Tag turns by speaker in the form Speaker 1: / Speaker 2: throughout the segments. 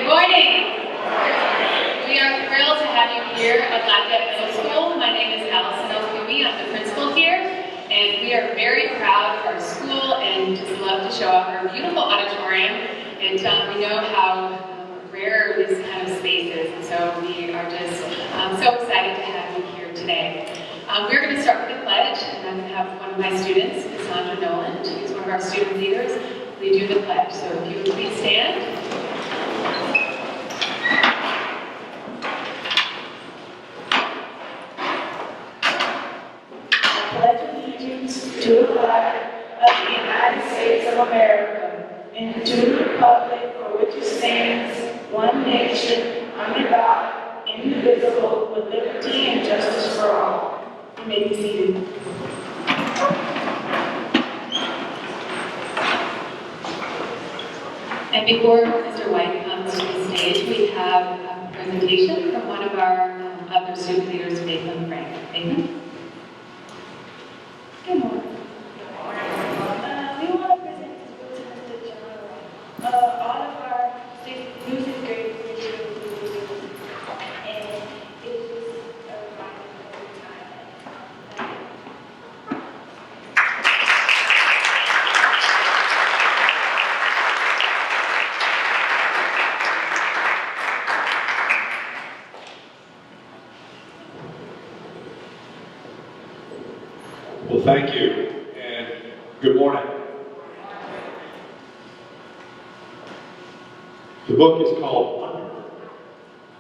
Speaker 1: morning. We are thrilled to have you here at Lafayette Middle School. My name is Allison Elkumi. I'm the principal here, and we are very proud of our school and just love to show off our beautiful auditorium. And we know how rare this kind of space is, and so we are just so excited to have you here today. We're going to start with the pledge, and I'm going to have one of my students, Cassandra Noland, who's one of our student leaders, lead you the pledge. So if you would please stand.
Speaker 2: To the flag of the United States of America, and to the republic for which it stands, one nation, under God, indivisible, with liberty and justice for all. You may be seated.
Speaker 1: And before Mr. White comes to the stage, we have a presentation from one of our other student leaders, Nathan Frank. Nathan? Good morning.
Speaker 2: We want to present this book to Mr. John. All of our new sixth graders are here with you, and it's just a reminder of the time.
Speaker 3: Well, thank you, and good morning. The book is called Widen,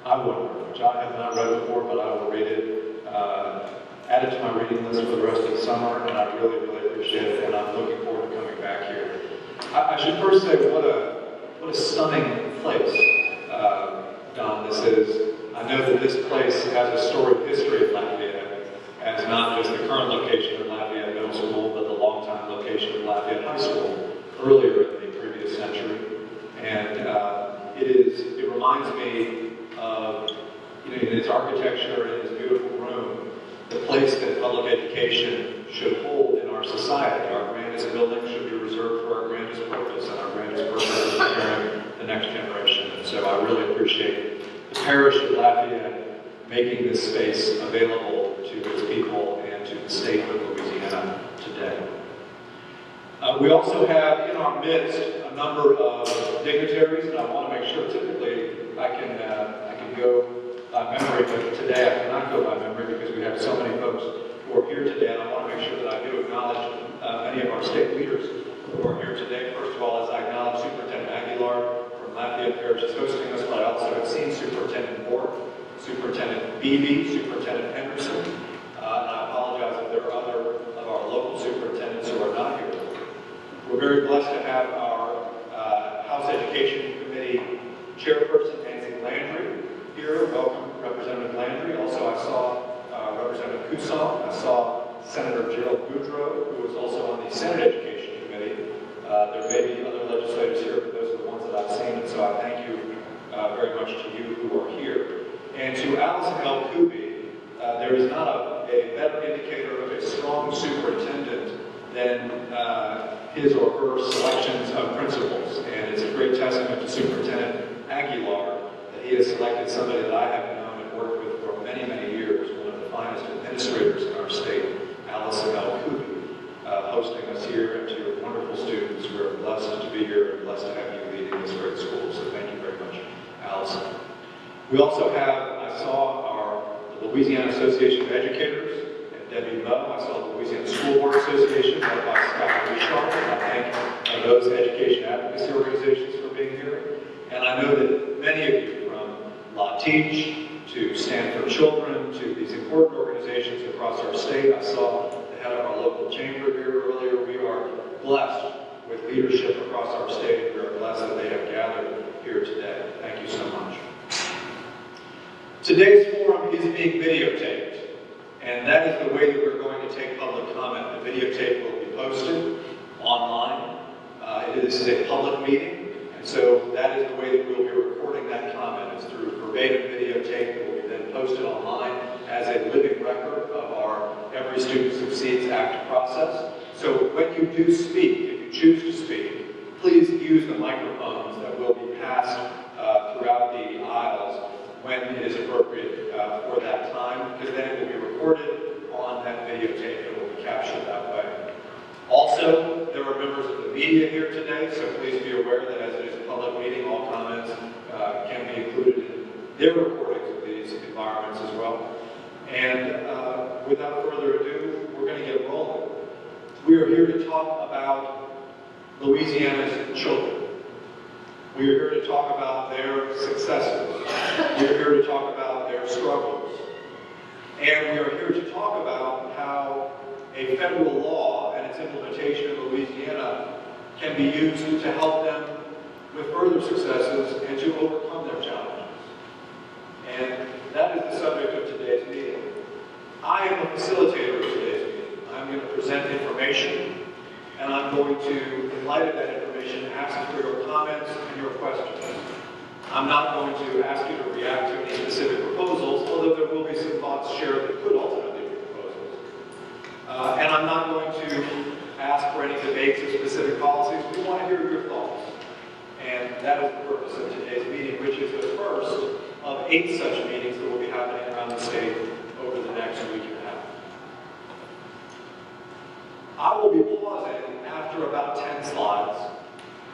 Speaker 3: I Wonder, which I have not read before, but I will read it, add it to my reading list for the rest of the summer, and I really, really appreciate it, and I'm looking forward to coming back here. I should first say what a stunning place, Don, this is. I know that this place has a storied history of Lafayette, as not just the current location of Lafayette Middle School, but the longtime location of Lafayette High School earlier in the previous century. And it reminds me of, in its architecture and its beautiful room, the place that public education should hold in our society. Our grandest building should be reserved for our grandest purpose, and our grandest purpose is preparing the next generation. And so I really appreciate the Parish of Lafayette making this space available to its people and to the state of Louisiana today. We also have in our midst a number of dignitaries, and I want to make sure typically I can go by memory, but today I cannot go by memory because we have so many folks who are here today, and I want to make sure that I do acknowledge many of our state leaders who are here today. First of all, as I acknowledge Superintendent Aguilar from Lafayette Parish is hosting us, but I also have seen Superintendent Moore, Superintendent Beebe, Superintendent Henderson, and I apologize if there are other of our local superintendents who are not here. We're very blessed to have our House Education Committee Chairperson, Nancy Landry, here. Welcome, Representative Landry. Also, I saw Representative Couson. I saw Senator Gerald Boudreaux, who is also on the Senate Education Committee. There may be other legislators here, but those are the ones that I've seen, and so I thank you very much to you who are here. And to Allison Elkumi, there is not a better indicator of a strong superintendent than his or her selections of principals. And it's a great testament to Superintendent Aguilar that he has selected somebody that I have known and worked with for many, many years, one of the finest administrators in our state, Allison Elkumi, hosting us here, and to your wonderful students. We're blessed to be here and blessed to have you leading this great school. So thank you very much, Allison. We also have, I saw the Louisiana Association of Educators, and Debbie Moe. I saw the Louisiana School Board Association, led by Scott Richard, and I thank those education advocacy organizations for being here. And I know that many of you, from La Teach to Stand for Children to these important organizations across our state. I saw the head of our local chamber here earlier. We are blessed with leadership across our state. We are blessed that they have gathered here today. Thank you so much. Today's forum is being videotaped, and that is the way that we're going to take public comment. The videotape will be posted online. This is a public meeting, and so that is the way that we'll be recording that comment. It's through verbatim videotape that will be then posted online as a living record of our Every Student Succeeds Act process. So when you do speak, if you choose to speak, please use the microphones that will be passed throughout when it is appropriate for that time, because then it will be recorded on that videotape and will be captured that way. Also, there are members of the media here today, so please be aware that as it is a public meeting, all comments can be included in their recordings of these environments as well. And without further ado, we're going to get rolling. We are here to talk about Louisiana's children. We are here to talk about their successes. We are here to talk about their struggles. And we are here to talk about how a federal law and its implementation in Louisiana can be used to help them with further successes and to overcome their challenges. And that is the subject of today's meeting. I am a facilitator of today's meeting. I'm going to present information, and I'm going to, in light of that information, ask for your comments and your questions. I'm not going to ask you to react to any specific proposals, although there will be some thoughts shared that could ultimately be proposals. And I'm not going to ask for any debates of specific policies. We want to hear your thoughts. And that is the purpose of today's meeting, which is the first of 8 such meetings that will be happening around the state over the next week and a half. I will be pausing after about 10 slides,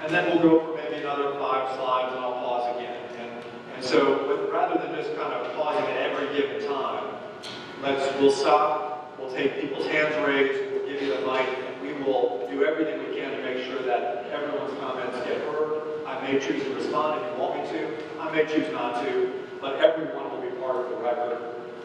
Speaker 3: and then we'll go for maybe another 5 slides, and I'll pause again. And so, rather than just kind of pausing at every given time, we'll stop, we'll take people's hands raised, we'll give you the mic, and we will do everything we can to make sure that everyone's comments get heard. I may choose to respond if you want me to. I may choose not to, but everyone will be part of the record.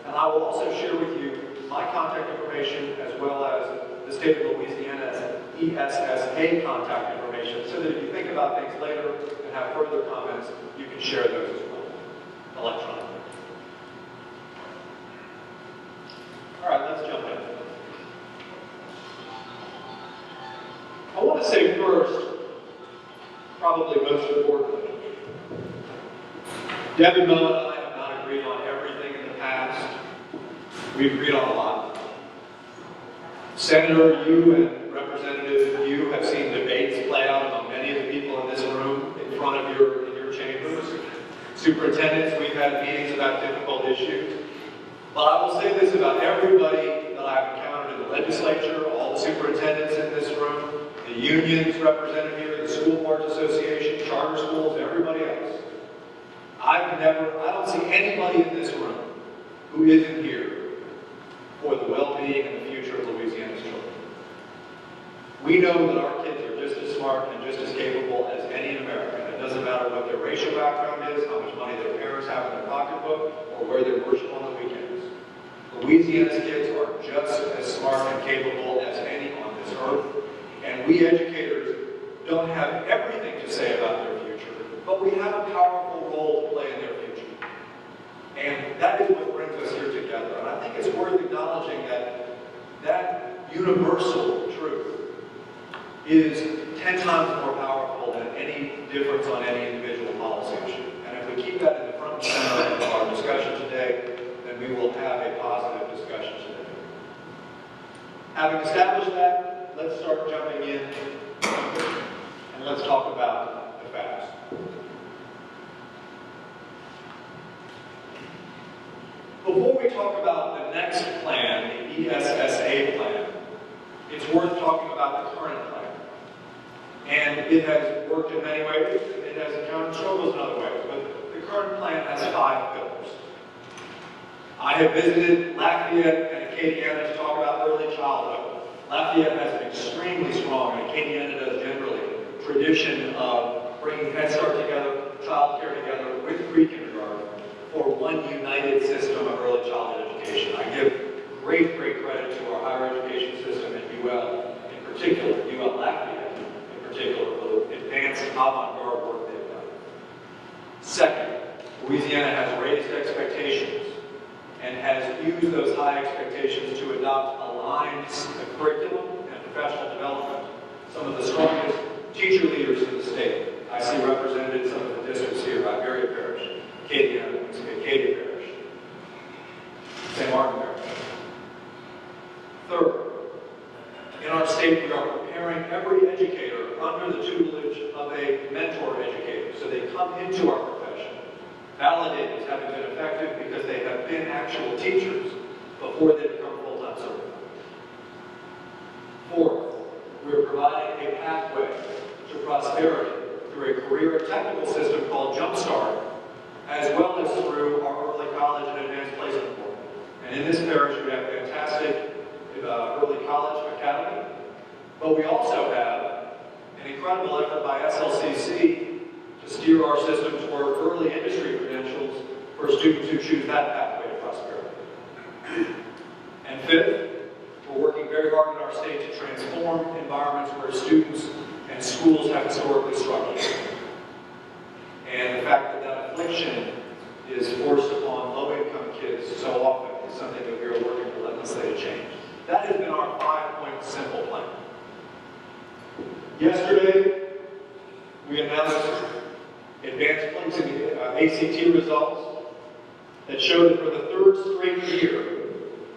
Speaker 3: And I will also share with you my contact information as well as the state of Louisiana's ESSA contact information, so that if you think about things later and have further comments, you can share those as well, electronically. All right, let's jump in. I want to say first, probably most importantly, Debbie Moe and I have not agreed on everything in the past. We've agreed on a lot. Senator, you and Representative, you have seen debates play out among many of the people in this room in front of your chambers. Superintendents, we've had meetings about difficult issues. But I will say this about everybody that I've encountered in the legislature, all the superintendents in this room, the unions represented here, the School Boards Association, charter schools, everybody else. I don't see anybody in this room who isn't here for the well-being and the future of Louisiana's children. We know that our kids are just as smart and just as capable as any in America. It doesn't matter what their racial background is, how much money their parents have in their pocketbook, or where they worship on the weekends. Louisiana's kids are just as smart and capable as any on this earth, and we educators don't have everything to say about their future, but we have a powerful role to play in their future. And that is what brings us here together. And I think it's worth acknowledging that that universal truth is 10 times more powerful than any difference on any individual policy issue. And if we keep that in the front and center of our discussion today, then we will have a positive discussion today. Having established that, let's start jumping in and let's talk about the facts. Before we talk about the next plan, the ESSA plan, it's worth talking about the current plan. And it has worked in many ways, and it has encountered struggles in other ways, but the current plan has 5 pillars. I have visited Lafayette and Acadiana to talk about early childhood. Lafayette has an extremely strong, and Acadiana does generally, tradition of bringing Head Start together, child care together with pre-kindergarten for one united system of early childhood education. I give great credit to our higher education system at UL, in particular, UL Lafayette, in particular, for the advanced avant-garde work they've done. Second, Louisiana has raised expectations and has used those high expectations to adopt aligned curriculum and professional development. Some of the strongest teacher leaders in the state. I see represented in some of the districts here by Marion Parish, Acadia Parish, St. Martin Parish. Third, in our state we are preparing every educator under the tutelage of a mentor educator. So they come into our profession validated as having been effective because they have been actual teachers before they become full-time certified. Fourth, we are providing a pathway to prosperity through a career and technical system called Jumpstart, as well as through our early college and advanced placement program. And in this parish, we have fantastic early college academy, but we also have an incredible effort by SLCC to steer our system toward early industry credentials for students who choose that pathway to prosperity. And fifth, we're working very hard in our state to transform environments where students and schools have historically struggled. And the fact that that affliction is forced upon low-income kids so often is something that we are working relentlessly to change. That has been our 5-point simple plan. Yesterday, we announced advanced placement ACT results that show that for the third straight year,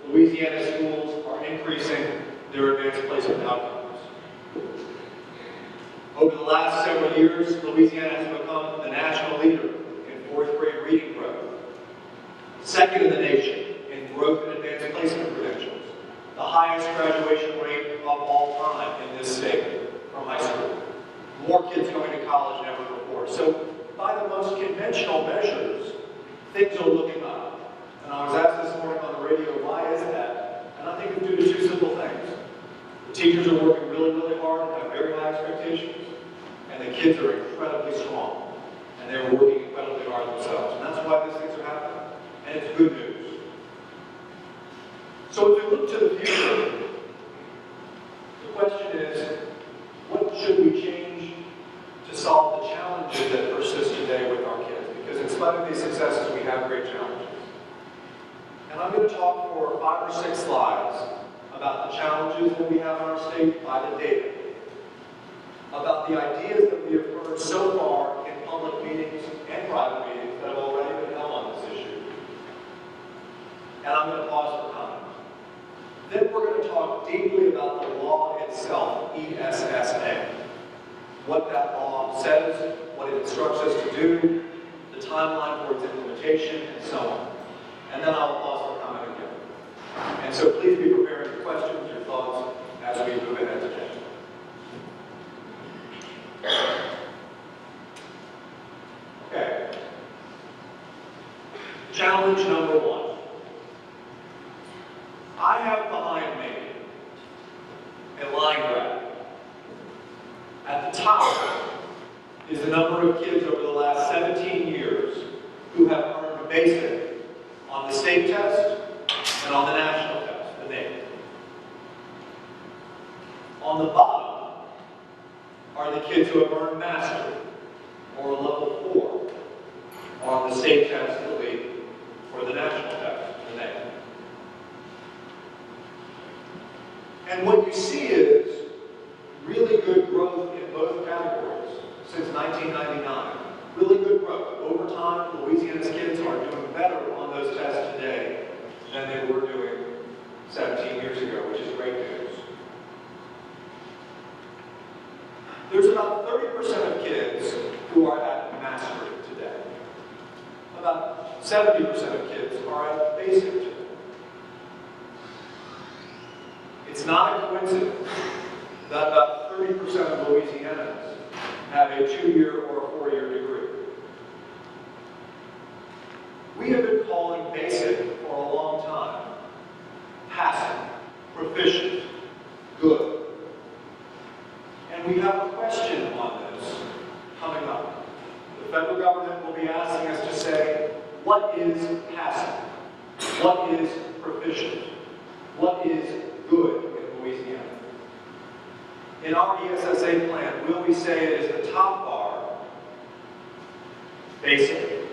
Speaker 3: Louisiana schools are increasing their advanced placement outcomes. Over the last several years, Louisiana has become the national leader in fourth grade reading growth, second in the nation in growth in advanced placement credentials, the highest graduation rate of all time in this state from high school, more kids going to college than ever before. So by the most conventional measures, things are looking up. And I was asked this morning on the radio, why is that? And I think it's due to two simple things. The teachers are working really, really hard and have very high expectations. And the kids are incredibly strong. And they're working incredibly hard themselves. And that's why these things are happening. And it's good news. So as we look to the future, the question is, what should we change to solve the challenges that persist today with our kids? Because in spite of these successes, we have great challenges. And I'm going to talk for 5 or 6 slides about the challenges that we have in our state by the data, about the ideas that we have heard so far in public meetings and private meetings that have already been held on this issue. And I'm going to pause for comment. Then we're going to talk deeply about the law itself, ESSA, what that law says, what it instructs us to do, the timeline for its implementation, and so on. And then I'll pause for comment again. And so please be prepared for questions, your thoughts, as we move ahead today. Okay. Challenge number 1. I have behind me a line graph. At the top is the number of kids over the last 17 years who have earned basic on the state test and on the national test, the NAEP. On the bottom are the kids who have earned mastery, or level 4, on the state test, the LEAP, or the national test, the NAEP. And what you see is really good growth in both categories since 1999. Really good growth. Over time, Louisiana's kids are doing better on those tests today than they were doing 17 years ago, which is great news. There's about 30% of kids who are at mastery today. About 70% of kids are at basic today. It's not a coincidence that about 30% of Louisianans have a 2-year or a 4-year degree. We have been calling basic for a long time passing, proficient, good. And we have a question on this coming up. The federal government will be asking us to say, what is passing? What is proficient? What is good in Louisiana? In our ESSA plan, will we say it is the top bar, basic,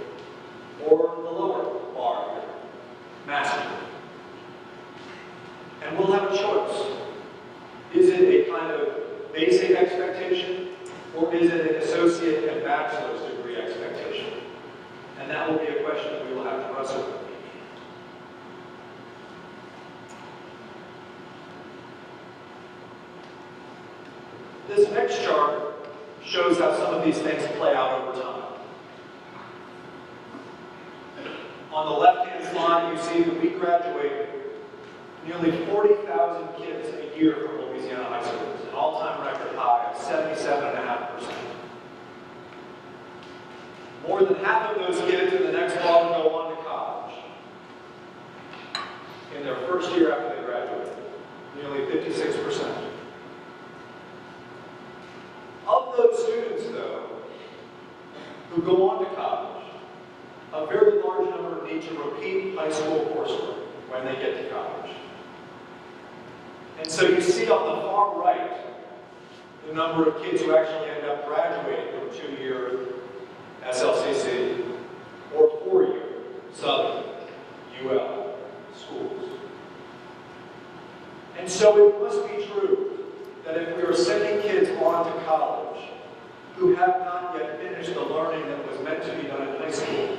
Speaker 3: or the lower bar, master? And we'll have a choice. Is it a kind of basic expectation, or is it an associate and bachelor's degree expectation? And that will be a question that we will have to wrestle with. This next chart shows how some of these things play out over time.
Speaker 4: you see that we graduate nearly 40,000 kids a year from Louisiana high schools, an all-time record high of 77.5%. More than half of those kids in the next fall go on to college in their first year after they graduate, nearly 56%. Of those students, though, who go on to college, a very large number need to repeat high school coursework when they get to college. And so you see on the far right the number of kids who actually end up graduating from 2-year SLCC or 4-year Southern UL schools. And so it must be true that if we are sending kids on to college who have not yet finished the learning that was meant to be done in high school,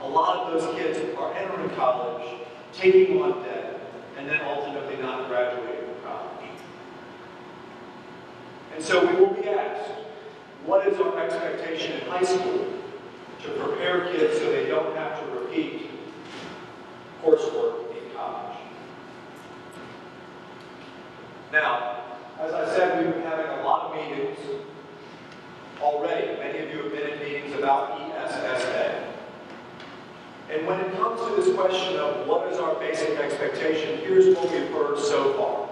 Speaker 4: a lot of those kids are entering college, taking on debt, and then ultimately not graduating from college. And so we will be asked, what is our expectation in high school to prepare kids so they don't have to repeat coursework in college? Now, as I said, we've been having a lot of meetings already. Many of you have been in meetings about ESSA. And when it comes to this question of what is our basic expectation, here's what we've heard so far.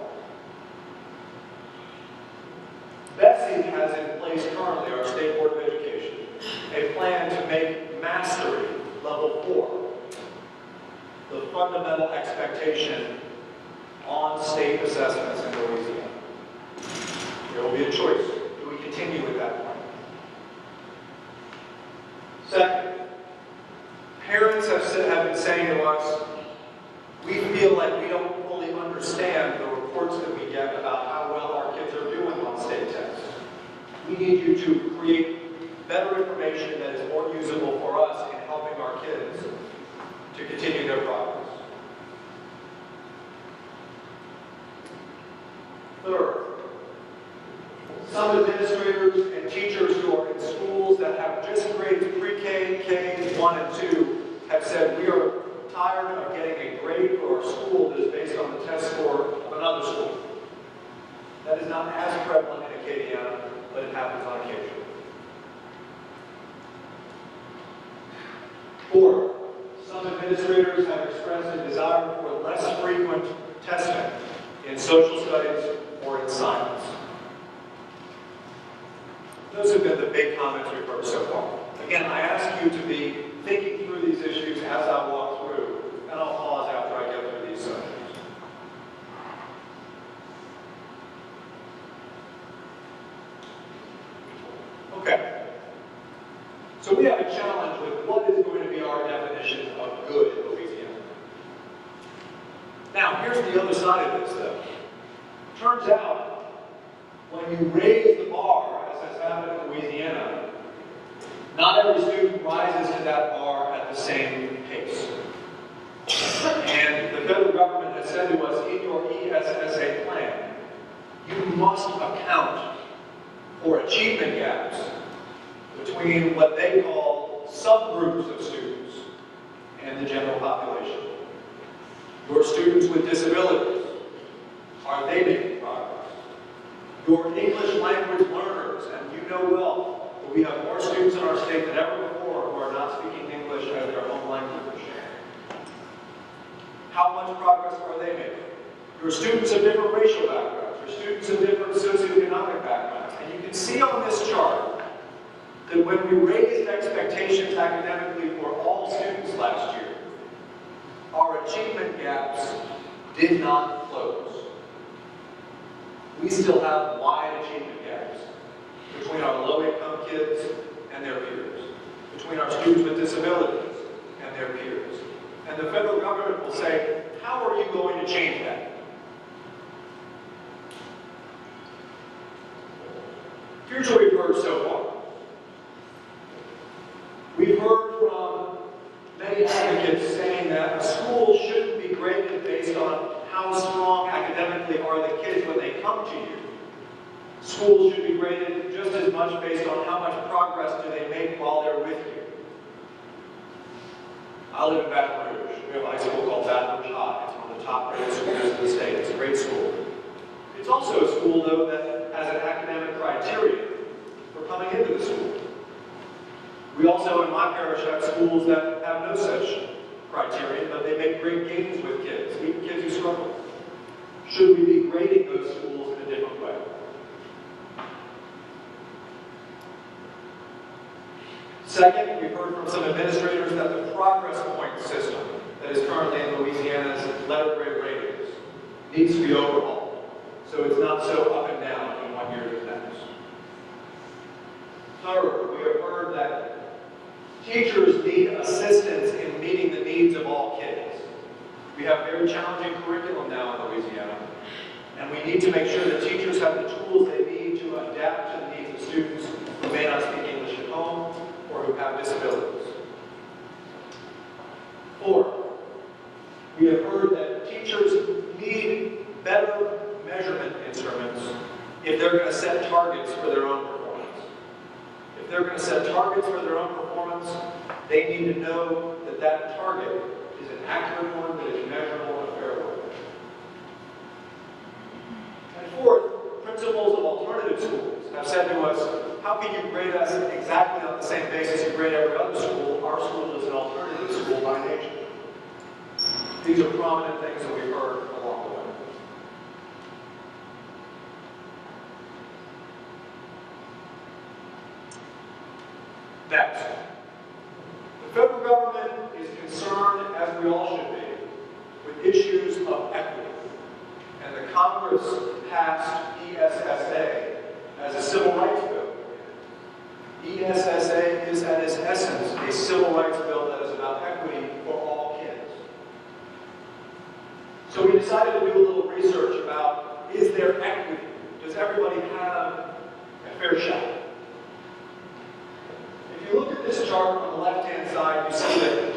Speaker 4: BESSE has in place currently, our State Board of Education, a plan to make mastery level 4 the fundamental expectation on state assessments in Louisiana. There will be a choice. Do we continue with that plan? Second, parents have been saying to us, we feel like we don't fully understand the reports that we get about how well our kids are doing on state tests. We need you to create better information that is more usable for us in helping our kids to continue their progress. Third, some administrators and teachers who are in schools that have just grades pre-K, K, 1, and 2 have said we are tired of getting a grade for our school that is based on the test score of another school. That is not as prevalent in Acadiana, but it happens on occasion. Fourth, some administrators have expressed a desire for less frequent testing in social studies or in science. Those have been the big comments we've heard so far. Again, I ask you to be thinking through these issues as I walk through, and I'll pause after I get through these subjects. Okay. So we have a challenge with what is going to be our definition of good in Louisiana. Now, here's the other side of this, though. Turns out, when you raise the bar, as has happened in Louisiana, not every student rises to that bar at the same pace. And the federal government has said to us, in your ESSA plan, you must account for achievement gaps between what they call subgroups of students and the general population. Your students with disabilities, are they making progress? Your English language learners, and you know well that we have more students in our state than ever before who are not speaking English as their home language. How much progress are they making? Your students of different racial backgrounds, your students of different socioeconomic backgrounds, and you can see on this chart that when we raised expectations academically for all students last year, our achievement gaps did not close. We still have wide achievement gaps between our low-income kids and their peers, between our students with disabilities and their peers. And the federal government will say, how are you going to change that? Here's what we've heard so far. We've heard from many advocates saying that a school shouldn't be graded based on how strong academically are the kids when they come to you. Schools should be graded just as much based on how much progress do they make while they're with you. I live in Baton Rouge. We have a high school called Baton Rouge High. It's one of the top rated schools in the state. It's a great school. It's also a school, though, that has an academic criteria for coming into the school. We also, in my parish, have schools that have no such criteria, but they make great gains with kids, even kids who struggle. Should we be grading those schools in a different way? Second, we've heard from some administrators that the progress point system that is currently in Louisiana's letter grade ratings needs to be overhauled, so it's not so up and down from one year to the next. Third, we have heard that teachers need assistance in meeting the needs of all kids. We have very challenging curriculum now in Louisiana, and we need to make sure that teachers have the tools they need to adapt to the needs of students who may not speak English at home or who have disabilities. Fourth, we have heard that teachers need better measurement instruments if they're going to set targets for their own performance. If they're going to set targets for their own performance, they need to know that that target is an accurate one, that is measurable and a fair one. And fourth, principals of alternative schools have said to us, how can you grade us exactly on the same basis you grade every other school? Our school is an alternative school by nature. These are prominent things that we've heard along the way. Next, the federal government is concerned, as we all should be, with issues of equity. And the Congress passed ESSA as a civil rights bill. ESSA is at its essence a civil rights bill that is about equity for all kids. So we decided to do a little research about, is there equity? Does everybody have a fair shot? If you look at this chart on the left-hand side, you see that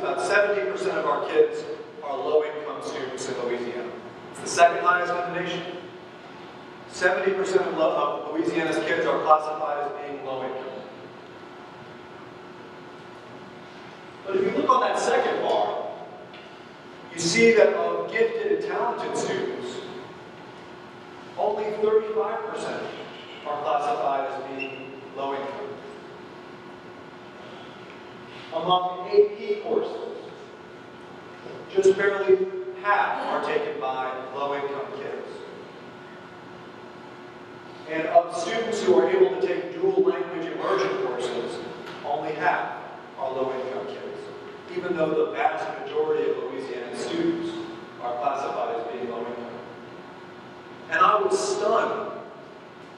Speaker 4: about 70% of our kids are low-income students in Louisiana. It's the second highest in the nation. 70% of Louisiana's kids are classified as being low income. But if you look on that second bar, you see that of gifted and talented students, only 35% are classified as being low income. Among AP courses, just barely half are taken by low-income kids. And of students who are able to take dual language immersion courses, only half are low-income kids, even though the vast majority of Louisiana students are classified as being low-income. And I was stunned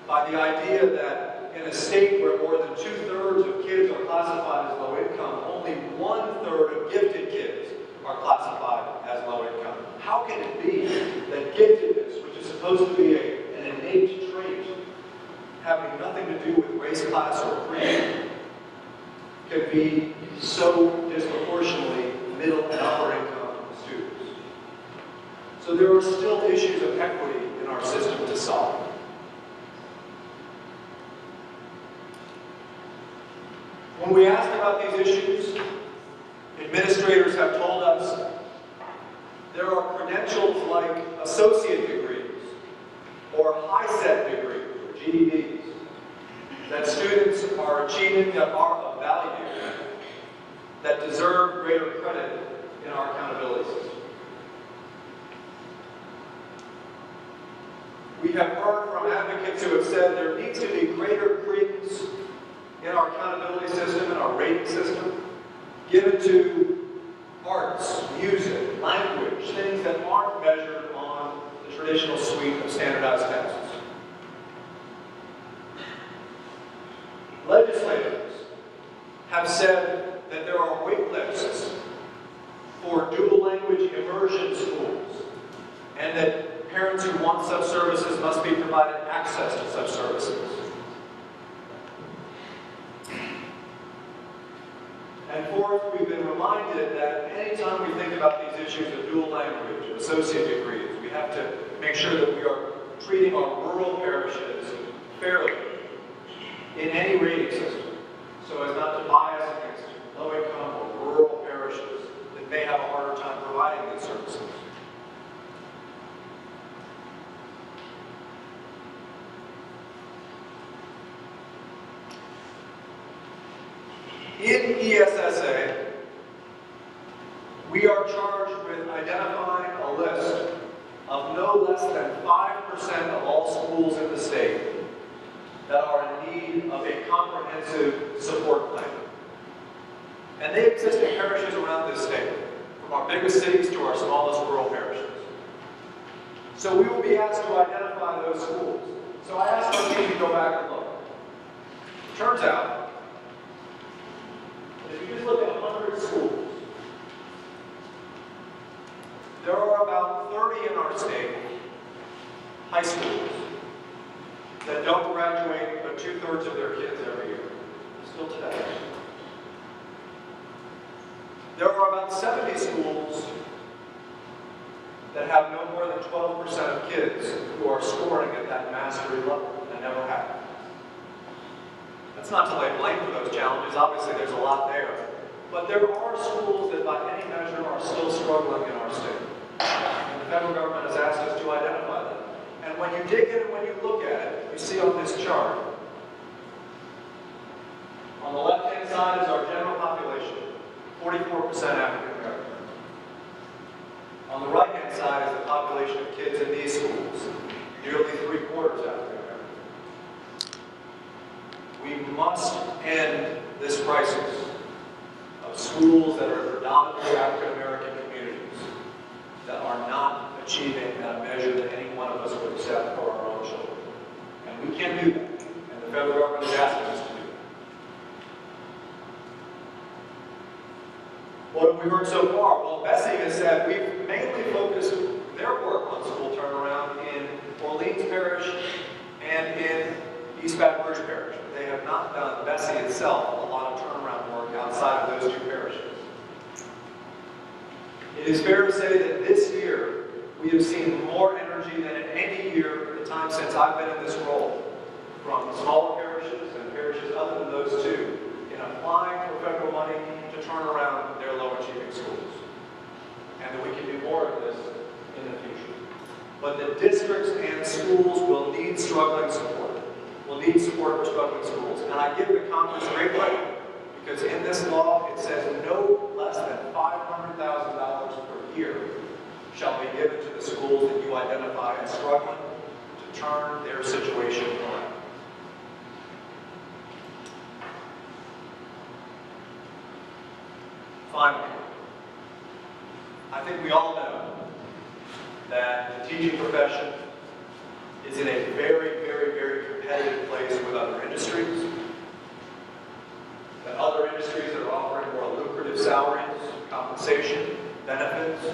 Speaker 4: by the idea that in a state where more than 2/3 of kids are classified as low-income, only 1/3 of gifted kids are classified as low-income. How can it be that giftedness, which is supposed to be an innate trait, having nothing to do with race, class, or creed, can be so disproportionately middle and upper income students? So there are still issues of equity in our system to solve. When we ask about these issues, administrators have told us there are credentials like associate degrees or high-set degrees, or GEDs, that students are achieving that are of value, that deserve greater credit in our accountability system. We have heard from advocates who have said there needs to be greater credence in our accountability system and our rating system given to arts, music, language, things that aren't measured on the traditional suite of standardized tests. Legislators have said that there are wait lists for dual language immersion schools and that parents who want such services must be provided access to such services. And fourth, we've been reminded that anytime we think about these issues of dual language, of associate degrees, we have to make sure that we are treating our rural parishes fairly in any rating system, so as not to bias against In ESSA, we are charged with identifying a list of no less than 5% of all schools in the state that are in need of a comprehensive support plan. And they exist in parishes around this state, from our biggest cities to our smallest rural parishes. So we will be asked to identify those schools. So I asked our team to go back and look. It turns out that if you just look at 100 schools, there are about 30 in our state, high schools, that don't graduate but 2/3 of their kids every year, still today. There are about 70 schools that have no more than 12% of kids who are scoring at that mastery level and never have. That's not to lay blame for those challenges. Obviously, there's a lot there. But there are schools that by any measure are still struggling in our state. And the federal government has asked us to identify them. And when you dig in and when you look at it, you see on this chart, on the left-hand side is our general population, 44% African American. On the right-hand side is the population of kids in these schools, nearly 3/4 African American. We must end this crisis of schools that are predominantly African American communities that are not achieving at a measure that any one of us would accept for our own children. And we can't do that. And the federal government is asking us to do that. What have we heard so far? Well, Bessie has said we've mainly focused their work on school turnaround in Orleans Parish and in East Baton Rouge Parish. But they have not done, Bessie itself, a lot of turnaround work outside of those two parishes. It is fair to say that this year we have seen more energy than in any year in the time since I've been in this role, from smaller parishes and parishes other than those two, in applying for federal money to turn around their low-achieving schools. And that we can do more of this in the future. But the districts and schools will need struggling support. Will need support for struggling schools. And I give the Congress great credit, because in this law it says no less than $500,000 per year shall be given to the schools that you identify as struggling to turn their situation around. Finally, I think we all know that the teaching profession is in a very, very, very competitive place with other industries, that other industries that are offering more lucrative salaries, compensation, benefits,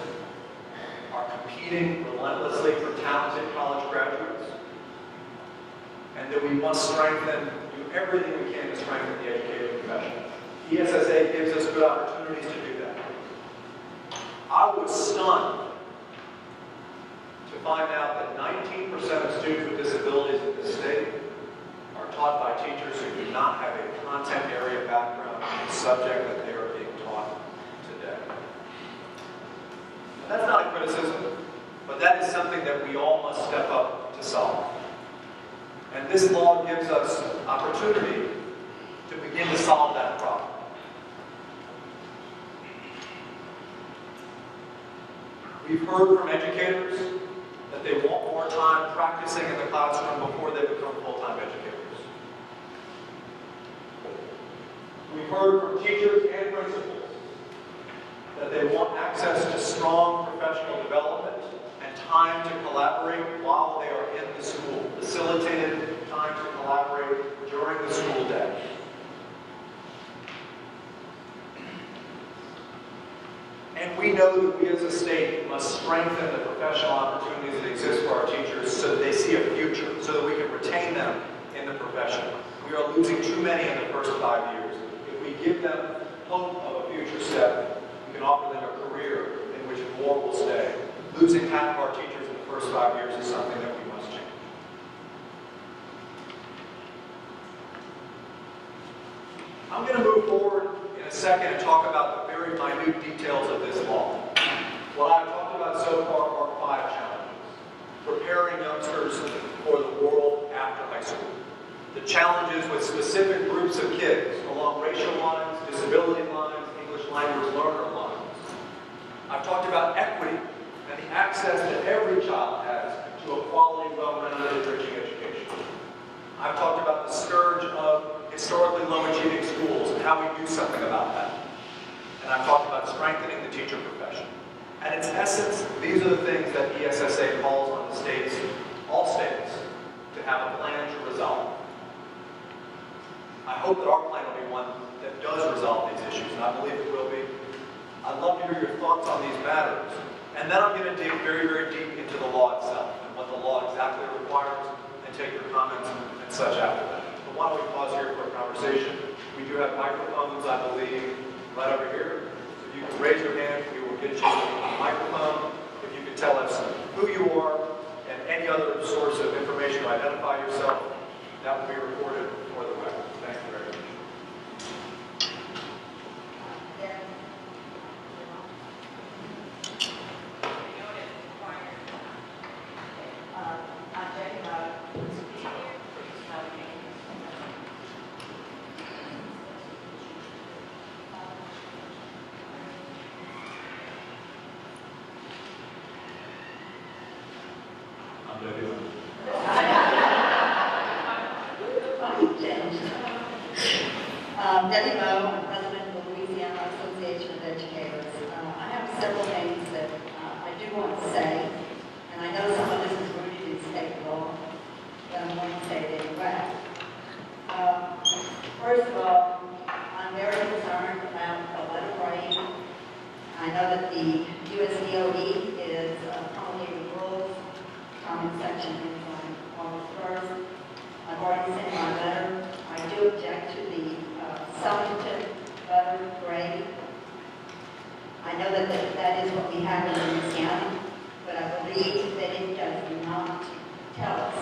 Speaker 4: are competing relentlessly for talented college graduates, and that we must strengthen, do everything we can to strengthen the education profession. ESSA gives us good opportunities to do that. I was stunned to find out that 19% of students with disabilities in this state are taught by teachers who do not have a content area background in the subject that they are being taught today. And that's not a criticism, but that is something that we all must step up to solve. And this law gives us opportunity to begin to solve that problem. We've heard from educators that they want more time practicing in the classroom before they become full-time educators. We've heard from teachers and principals that they want access to strong professional development and time to collaborate while they are in the school, facilitated time to collaborate during the school day. And we know that we as a state must strengthen the professional opportunities that exist for our teachers so that they see a future, so that we can retain them in the profession. We are losing too many in the first 5 years. If we give them hope of a future step, we can offer them a career in which more will stay. Losing half of our teachers in the first 5 years is something that we must change. I'm going to move forward in a second and talk about the very minute details of this law. What I've talked about so far are 5 challenges. Preparing youngsters for the world after high school. The challenges with specific groups of kids along racial lines, disability lines, English language learner lines. I've talked about equity and the access that every child has to a quality, well-rounded, enriching education. I've talked about the scourge of historically low-achieving schools and how we do something about that. And I've talked about strengthening the teacher profession. And in essence, these are the things that ESSA calls on the states, all states, to have a plan to resolve. I hope that our plan will be one that does resolve these issues, and I believe it will be. I'd love to hear your thoughts on these matters. And then I'm going to dig very, very deep into the law itself and what the law exactly requires, and take your comments and such after that. But why don't we pause here for a conversation? We do have microphones, I believe, right over here. So if you can raise your hand, we will get you a microphone. If you could tell us who you are and any other source of information to identify yourself, that will be recorded for the record. Thank you very much.
Speaker 5: Debbie Moe, I'm president of the Louisiana Association of Educators. I have several things that I do want to say, and I know some of this is rooted in state law, but I'm going to say it anyway. First of all, I'm very concerned about the letter grade. I know that the USDOE is promulgating rules. Comment section is on August 1st. I've already sent my letter. I do object to the substantive letter grade. I know that that is what we have in Louisiana, but I believe that it does not tell us,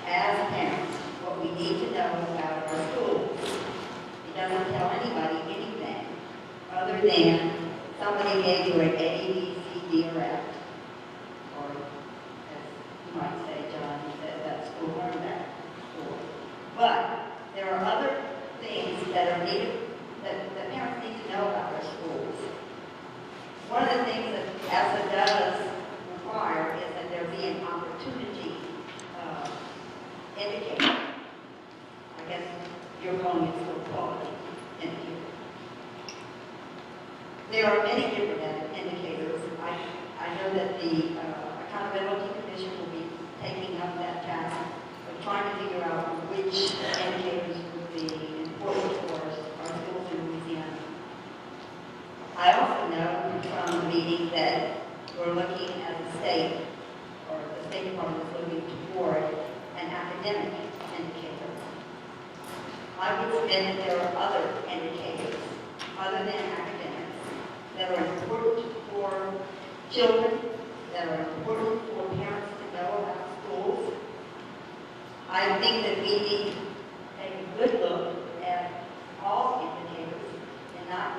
Speaker 5: as parents, what we need to know about our schools. It doesn't tell anybody anything other than somebody gave you an A, B, C, D, or F. Or, as you might say, John, that school learned that school. But there are other things that are needed, that parents need to know about their schools. One of the things that ESSA does require is that there be an opportunity indicator. I guess you're calling it school quality indicator. There are many different indicators. I know that the Accountability Commission will be taking up that task of trying to figure out which indicators would be important for our schools in Louisiana. I also know from the meeting that we're looking at the state, or the State Department is looking toward an academic indicator. I would submit that there are other indicators, other than academics, that are important for children, that are important for parents to know about schools. I think that we need to take a good look at all indicators and not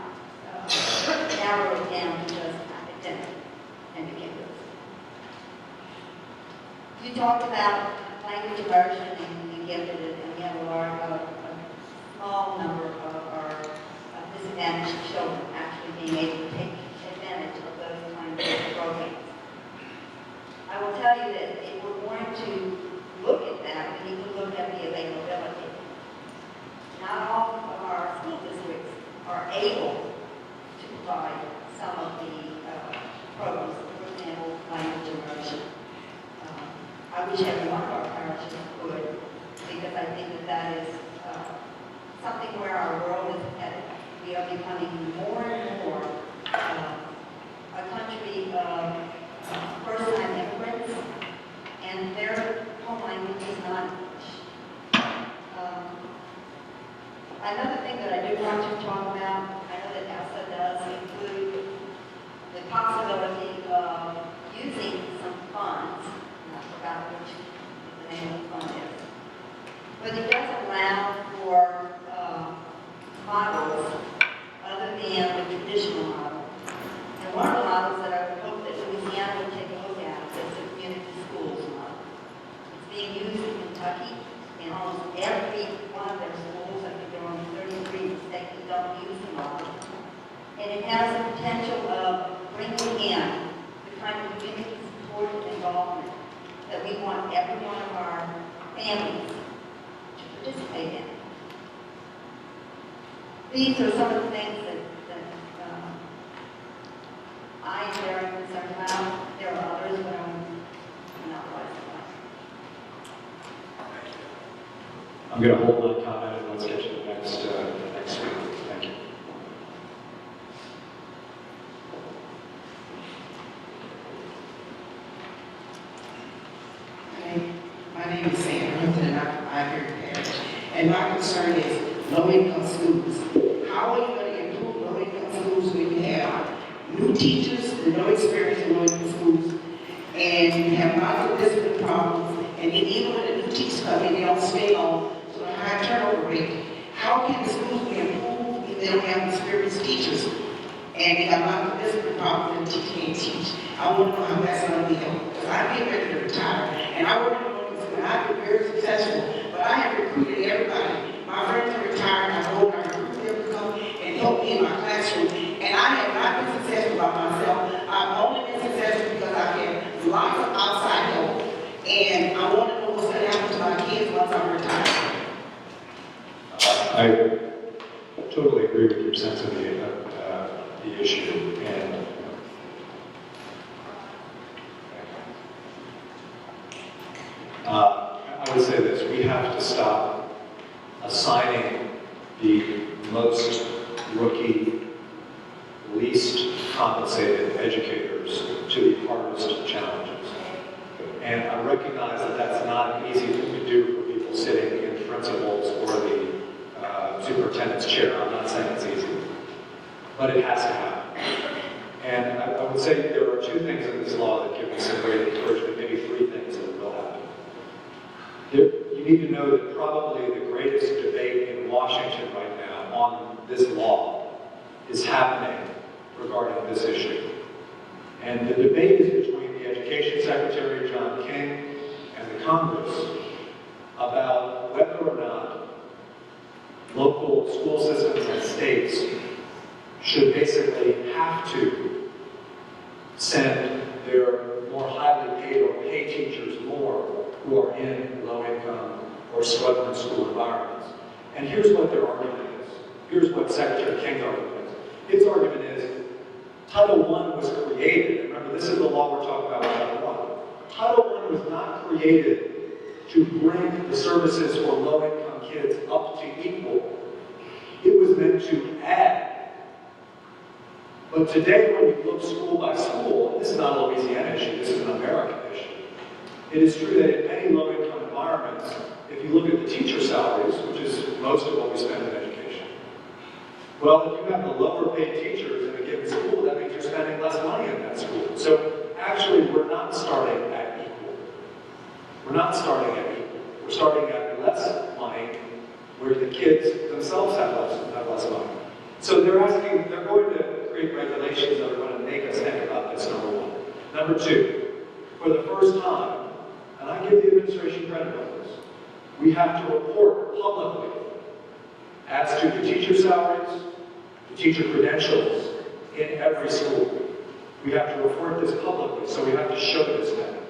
Speaker 5: narrow it down to just academic indicators. You talked about language immersion and gifted, and we have a small number of our disadvantaged children actually being able to take advantage of those kinds of programs. I will tell you that if we're going to look at that, we need to look at the availability. Not all of our school districts are able to provide some of the programs, for example, language immersion. I wish every one of our parishes would, because I think that that is something where our world is headed. We are becoming more and more a country of first-time immigrants, and their home language is not English. Another thing that I do want to talk about, I know that ESSA does include the possibility of using some funds, and I forgot which the name of the fund is, but it does allow for models other than the traditional it has the potential of bringing in the kind of community support and involvement that we want every one of our families to participate in. These are some of the things that I am very concerned about. There are others, but I'm not quite so much.
Speaker 3: I'm going to hold my comment and let's get to the next speaker. Thank you.
Speaker 6: My name is Sandra Hunter, and I'm here in Parish. And my concern is low-income schools. How are you going to improve low-income schools when you have new teachers with no experience in low-income schools, and you have lots of discipline problems, and then even when the new teachers come in, they don't stay on, so a high turnover rate. How can the schools be improved if they don't have experienced teachers? And they have lots of discipline problems and the teacher can't teach. I want to know how that's going to be helped. Because I'm getting ready to retire, and I work in a local school, and I've been very successful, but I have recruited everybody. My friends are retired, I go and I recruit them to come and help me in my classroom. And I have not been successful by myself. I've only been successful because I've had lots of outside help. And I want to know what's going to happen to my kids once I'm retired.
Speaker 3: I totally agree with your sense of the issue. And I would say this: we have to stop assigning the most rookie, least compensated educators to the hardest challenges. And I recognize that that's not an easy thing to do for people sitting in principals or the superintendent's chair. I'm not saying it's easy, but it has to happen. And I would say there are two things in this law that give me some great encouragement, maybe three things that will happen. You need to know that probably the greatest debate in Washington right now on this law is happening regarding this issue. And the debate is between the Education Secretary, John King, and the Congress about whether or not local school systems and states should basically have to send their more highly paid or pay teachers more who are in low-income or struggling school environments. And here's what their argument is. Here's what Secretary King's argument is. His argument is Title I was created, and remember this is the law we're talking about with Title I. Title I was not created to bring the services for low-income kids up to equal. It was meant to add. But today, when you look school by school, and this is not a Louisiana issue, this is an American issue, it is true that in many low-income environments, if you look at the teacher salaries, which is most of what we spend in education, well, if you have the lower paid teachers in a given school, that means you're spending less money in that school. So actually, we're not starting at equal. We're not starting at equal. We're starting at less money where the kids themselves have less money. So they're going to create regulations that are going to make us think about this, number one. Number two, for the first time, and I give the administration credit for this, we have to report publicly as to the teacher salaries, the teacher credentials in every school. We have to report this publicly, so we have to show this now.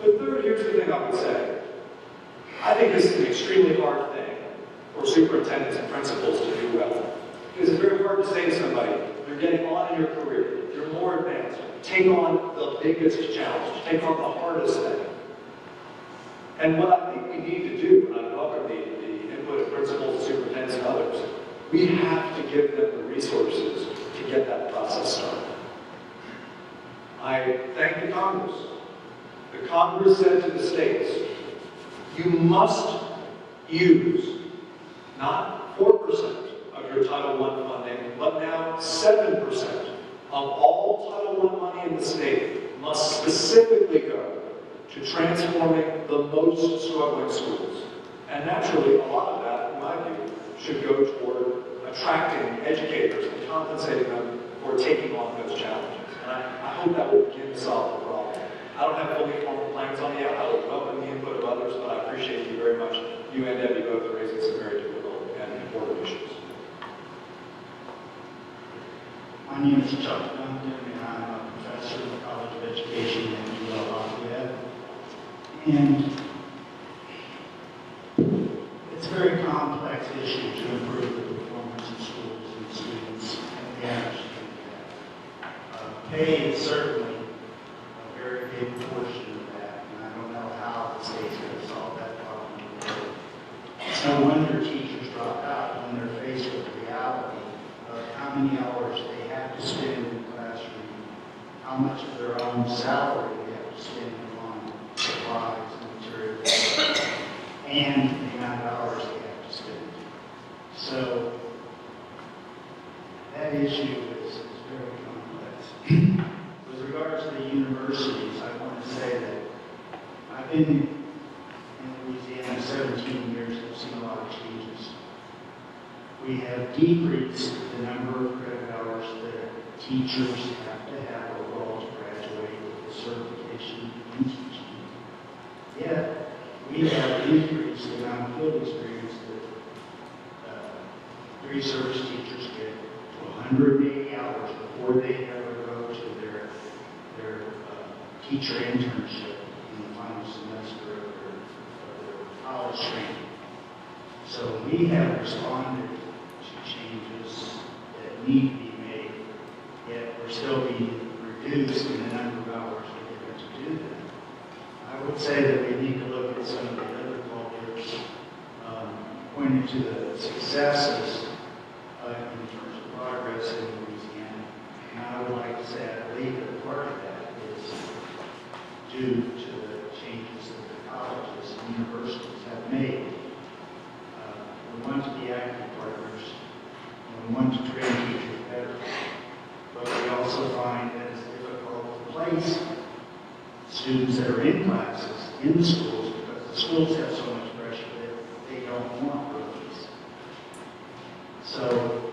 Speaker 3: But third, here's the thing I would say. I think this is an extremely hard thing for superintendents and principals to do well. Because it's very hard to say to somebody, you're getting on in your career, you're more advanced, take on the biggest challenge, take on the hardest thing. And what I think we need to do, and I welcome the input of principals, superintendents, and others, we have to give them the resources to get that process started. I thank the Congress. The Congress said to the states, you must use not 4% of your Title I funding, but now 7% of all Title I money in the state must specifically go to transforming the most struggling schools. And naturally, a lot of that, in my view, should go toward attracting educators and compensating them for taking on those challenges. And I hope that will begin to solve the problem. I don't have fully formed plans on it yet. I would welcome the input of others, but I appreciate you very much. You and Debbie both are raising some very difficult and important issues.
Speaker 7: My name is Chuck Duncan, and I'm a professor in the College of Education at Lafayette. And it's a very complex issue to improve the performance of schools and students, and we understand that. Pay is certainly a very big portion of that, and I don't know how the state's going to solve that problem. It's no wonder teachers drop out when they're faced with the reality of how many hours they have to spend in the classroom, how much of their own salary they have to spend on supplies and materials, and the amount of hours they have to spend. So that issue is very complex. With regards to the universities, I want to say that I've been in Louisiana 17 years. I've seen a lot of changes. We have decreased the number of credit hours that teachers have to have overall to graduate with a certification in teaching. Yet, we have increased the amount of field experience that pre-service teachers get to 180 hours before they ever go to their teacher internship in the final semester of their college training. So we have responded to changes that need to be made, yet we're still being reduced in the number of hours we're given to do that. I would say that we need to look at some of the other cultures, pointing to the successes in terms of progress in Louisiana. And I would like to say I believe that part of that is due to the changes that the colleges and universities have made. We want to be active partners, and we want to train teachers better. But we also find that it's difficult to place students that are in classes in the schools because the schools have so much pressure that they don't want rookies. So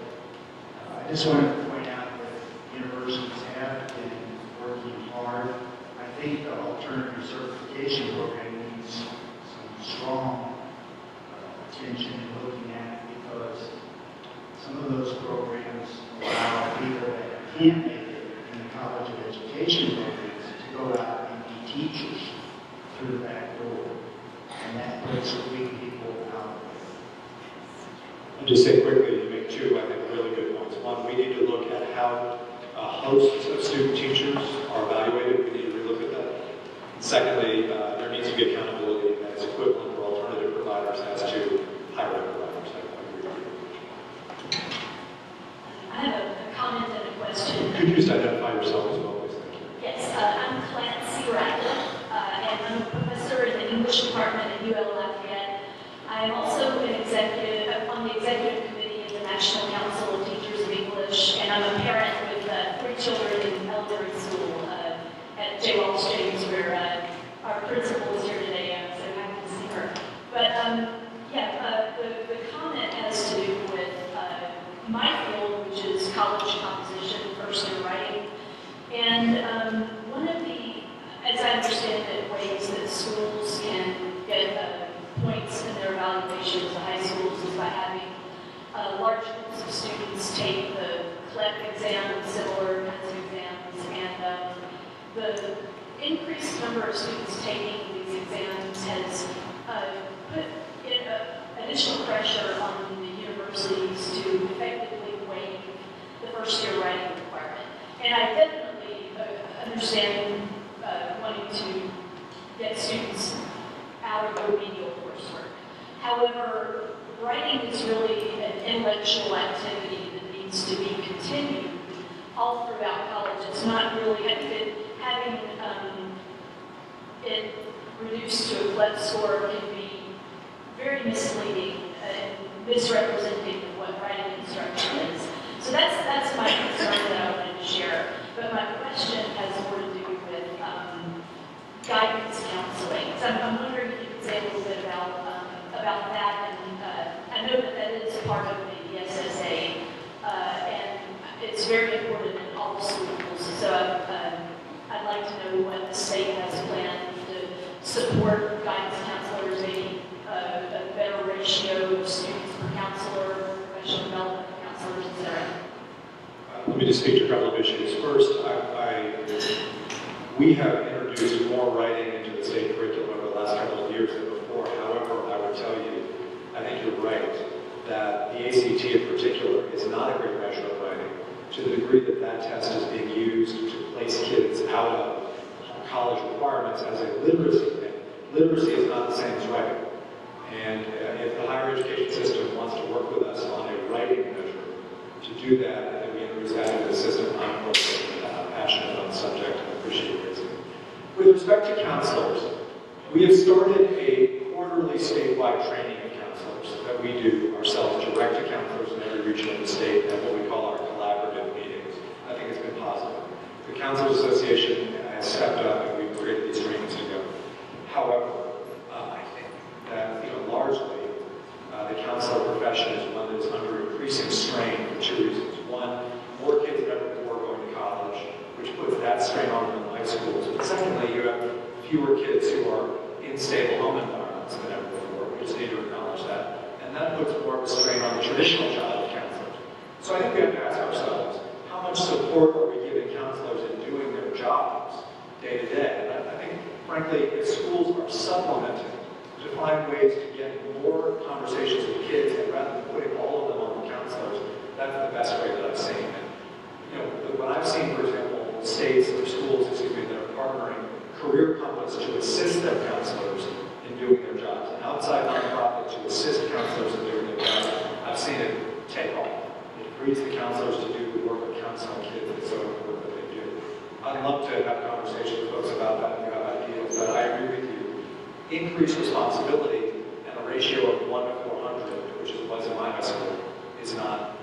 Speaker 7: I just wanted to point out that universities have been working hard. I think the alternative certification program needs some strong attention in looking at because some of those programs allow people that can't make it in the College of Education programs to go out and be teachers through the back door. And that puts weak people out there.
Speaker 3: I'll just say quickly, you make two, I think, really good points. One, we need to look at how hosts of student teachers are evaluated. We need to relook at that. And secondly, there needs to be accountability that is equivalent for alternative providers as to hiring providers. I agree with you.
Speaker 8: I have a comment and a question.
Speaker 3: Could you just identify yourself as well, please? Thank you.
Speaker 8: Yes, I'm Clancy Radcliffe, and I'm a professor in the English department at UL Lafayette. I'm also on the executive committee of the National Council of Teachers of English, and I'm a parent with 3 children in elementary school at J. Walsh James, where our principal is here today. I'm so happy to see her. But the comment has to do with my field, which is college composition, first year writing. And one of the, as I understand it, ways that schools can get points in their evaluations, the high schools, is by having large groups of students take the CLEP exam and similar kinds of exams. And the increased number of students taking these exams has put additional pressure on the universities to effectively waive the first year writing requirement. And I definitely understand wanting to get students out of remedial coursework. However, writing is really an intellectual activity that needs to be continued all throughout college. It's not really having it reduced to a CLEP score can be very misleading and misrepresenting what writing instruction is. So that's my concern that I wanted to share. But my question has more to do with guidance counseling. So I'm wondering if you could say a little bit about that. And I know that is part of the ESSA, and it's very important in all the schools. So I'd like to know what the state has planned to support guidance counselors, maybe a better ratio of students per counselor, professional development counselors, etc.
Speaker 3: Let me just speak to a couple of issues. First, we have introduced more writing into the state curriculum over the last couple of years than before. However, I would tell you, I think you're right, that the ACT in particular is not a great measure of writing to the degree that that test is being used to place kids out of college requirements as a literacy thing. Literacy is not the same as writing. And if the higher education system wants to work with us on a writing measure to do that, and we introduce that into the system, I'm really passionate about the subject and appreciate it. With respect to counselors, we have started a quarterly statewide training of counselors that we do ourselves, direct to counselors in every region of the state, and what we call our collaborative meetings. I think it's been positive. The Counselors Association has stepped up and we've created these trainings together. However, I think that largely the counselor profession is one that is under increasing strain for two reasons. One, more kids than ever before going to college, which puts that strain on them in high schools. But secondly, you have fewer kids who are in stable home environments than ever before. We just need to acknowledge that. And that puts more of a strain on the traditional job of counselors. So I think we have to ask ourselves, how much support are we giving counselors in doing their jobs day to day? And I think, frankly, if schools are supplementing to find ways to get more conversations with kids, and rather than putting all of them on the counselors, that's the best way that I've seen it. When I've seen, for example, states or schools, that are partnering career companies to assist their counselors in doing their jobs, an outside nonprofit to assist counselors in doing their jobs, I've seen it take off. It frees the counselors to do the work of counseling kids and so important that they do. I'd love to have conversations with folks about that if you have ideas, but I agree with you. Increased responsibility and a ratio of 1 to 400, which was in my high school, is not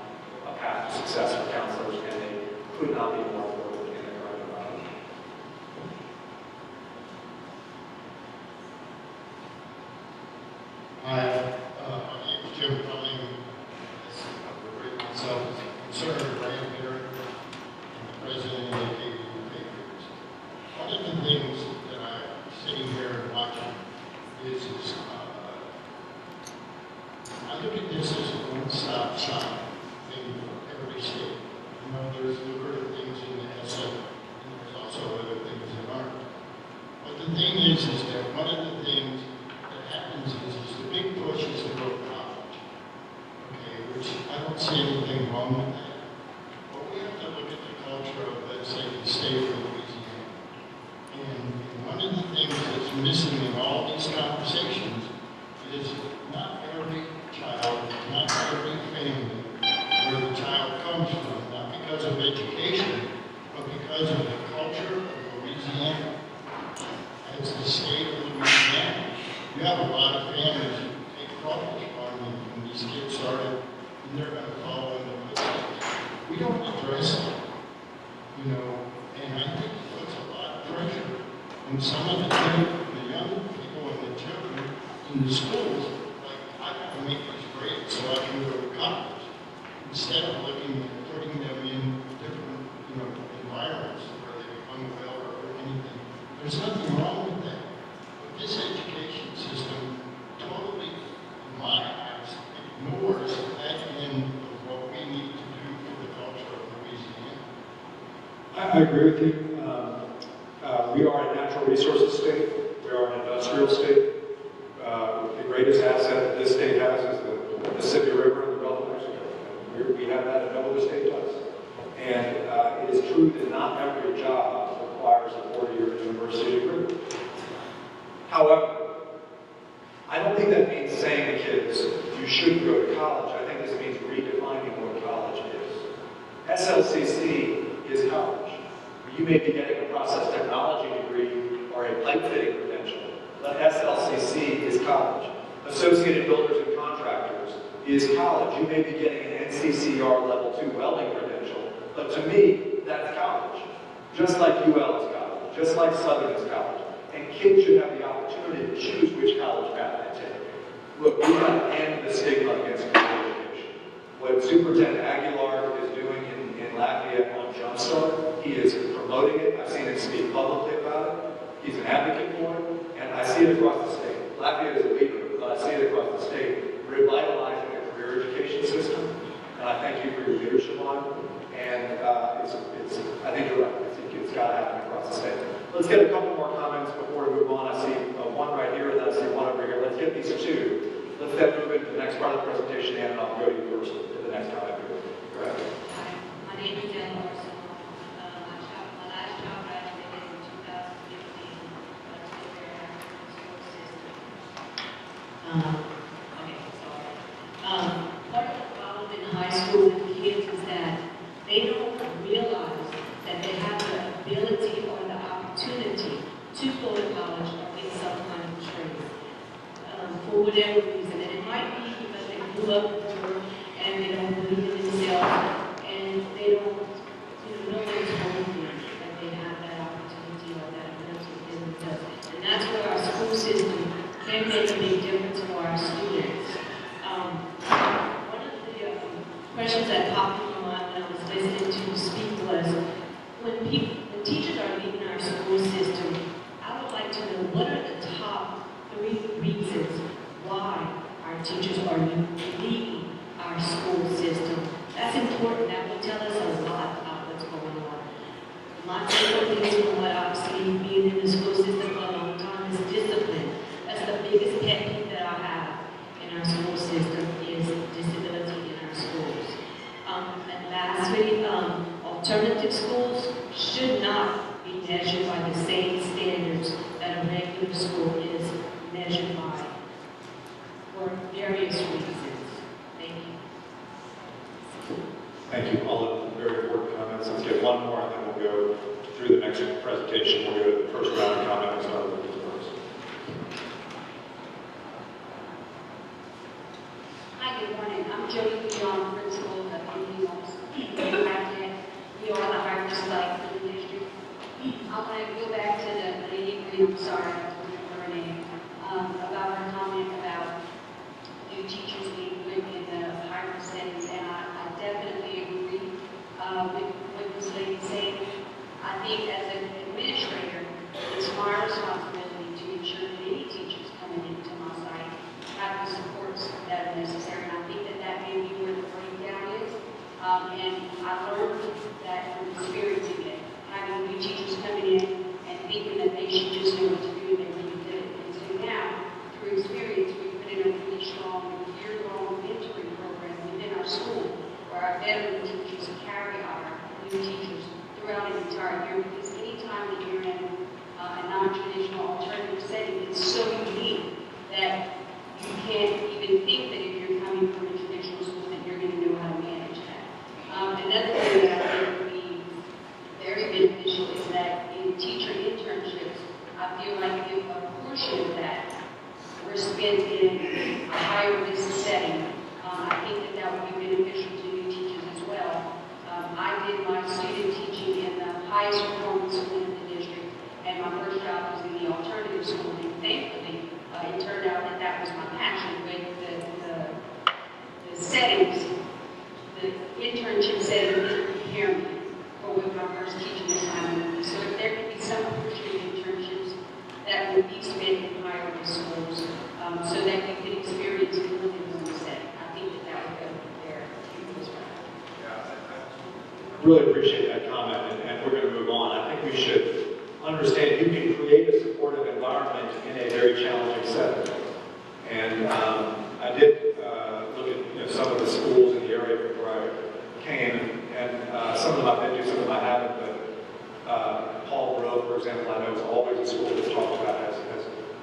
Speaker 3: a path to success for counselors, and they could not be more important in the current environment.
Speaker 9: Hi, my name is Jim Cumming. I represent myself as a conservative grandparent and the president of the KU Patriots. One of the things that I'm sitting here and watching is I look at this as a one-stop shop thing for every state. There's lucrative things in the ESSA, and there's also other things that aren't. But the thing is that one of the things that happens is the big push is to go to college. Okay, which I don't see anything wrong with that. But we have to look at the culture of, let's say, the state of Louisiana. And one of the things that's missing in all these conversations is not every child, not every family where the child comes from, not because of education, but because of the culture of Louisiana. As the state of Louisiana, you have a lot of families who take crawfish farming when these kids started, and they're going to follow in the footsteps. We don't address it, and I think it puts a lot of pressure on some of the young people and the children in the schools, like, I got to make these grades so I can go to college, instead of looking at putting them in different, environments where they become well or anything. There's nothing wrong with that. But this education system totally, in my eyes, ignores that end of what we need to do for the culture of Louisiana.
Speaker 3: I agree with you. We are a natural resources state. We are an industrial state. The greatest asset that this state has is the Mississippi River and the Gulf of Mexico. We have that, and no other state does. And it is true that not every job requires a 4-year university degree. However, I don't think that means saying to kids, you shouldn't go to college. I think this means redefining what college is. SLCC is college. You may be getting a process technology degree or a pipe fitting credential, but SLCC is college. Associated Builders and Contractors is college. You may be getting an NCCR Level 2 welding credential, but to me, that's college. Just like UL is college, just like Southern is college. And kids should have the opportunity to choose which college path they take. Look, we've got to end the stigma against college education. What Superintendent Aguilar is doing in Lafayette on Jumpstart, he is promoting it. I've seen him speak publicly about it. He's an advocate for it, and I see it across the state. Lafayette is a leader, but I see it across the state, revitalizing the career education system, and I thank you for your leadership on it.
Speaker 4: And I think you're right. I think it's got to happen across the state. Let's get a couple more comments before we move on. I see one right here, and then I see one over here. Let's get these two. Let's then move into the next part of the presentation, and I'll go to you first at the next time. Go ahead.
Speaker 10: Hi, my name is Jen Larson. My last job graduated in 2015, but I'm still very active in the school system. Part of the problem in high school with kids is that they don't realize that they have the ability or the opportunity to go to college or get some kind of trade for whatever reason. And it might be because they grew up poor and they don't believe in themselves and they don't, no one told them that they have that opportunity or that ability within themselves. And that's where our school system can make a big difference for our students. One of the questions that popped in my mind when I was listening to you speak was, when teachers are leaving our school system, I would like to know what are the top 3 reasons why our teachers are leaving our school system. That's important. That will tell us a lot about what's going on. My favorite things from what I've seen being in the school system for a long time is discipline. That's the biggest pet peeve that I have in our school system is disability in our schools. And lastly, alternative schools should not be measured by the same standards that a regular school is measured by for various reasons. Thank you.
Speaker 3: Thank you. All of the very important comments. Let's get one more, and then we'll go through the next presentation. We'll go to the first round of comments.
Speaker 10: Hi, good morning. I'm Jody Leon, principal of the Middle School. We are the highest site in the district. I want to go back to the lady, I'm sorry, I don't remember her name, about her comment about new teachers being put in the higher settings, and I definitely agree with what this lady said. I think as an administrator, it's my responsibility to ensure that any teachers coming into my site have the supports that are necessary, and I think that may be where the breakdown is. And I learned that from experiencing it, having new teachers coming in and thinking that they should just know what to do, they really did. And so now, through experience, we put in a really strong year-long mentoring program within our school, where our veteran teachers carry our new teachers throughout an entire year, because anytime that you're in a non-traditional alternative setting, it's so unique that you can't even think that if you're coming from a traditional school that you're going to know how to manage that. Another thing that I think would be very beneficial is that in teacher internships, I feel like if a portion of that were spent in a higher risk setting, I think that would be beneficial to new teachers as well. I did my student teaching in the highest performing school in the district, and my first job was in the alternative school, and thankfully, it turned out that that was my passion, but the settings, the internship setting didn't prepare me for what my first teaching assignment would be. So if there could be some appreciated internships that would be spent in higher risk schools, so that you could experience the living room setting, I think that would go there as well.
Speaker 3: I really appreciate that comment, and we're going to move on. I think we should understand you can create a supportive environment in a very challenging setting. And I did look at some of the schools in the area where I came, and some of them I've been to, some of them I haven't, but Paul Grove, for example, I know is always a school that's talked about as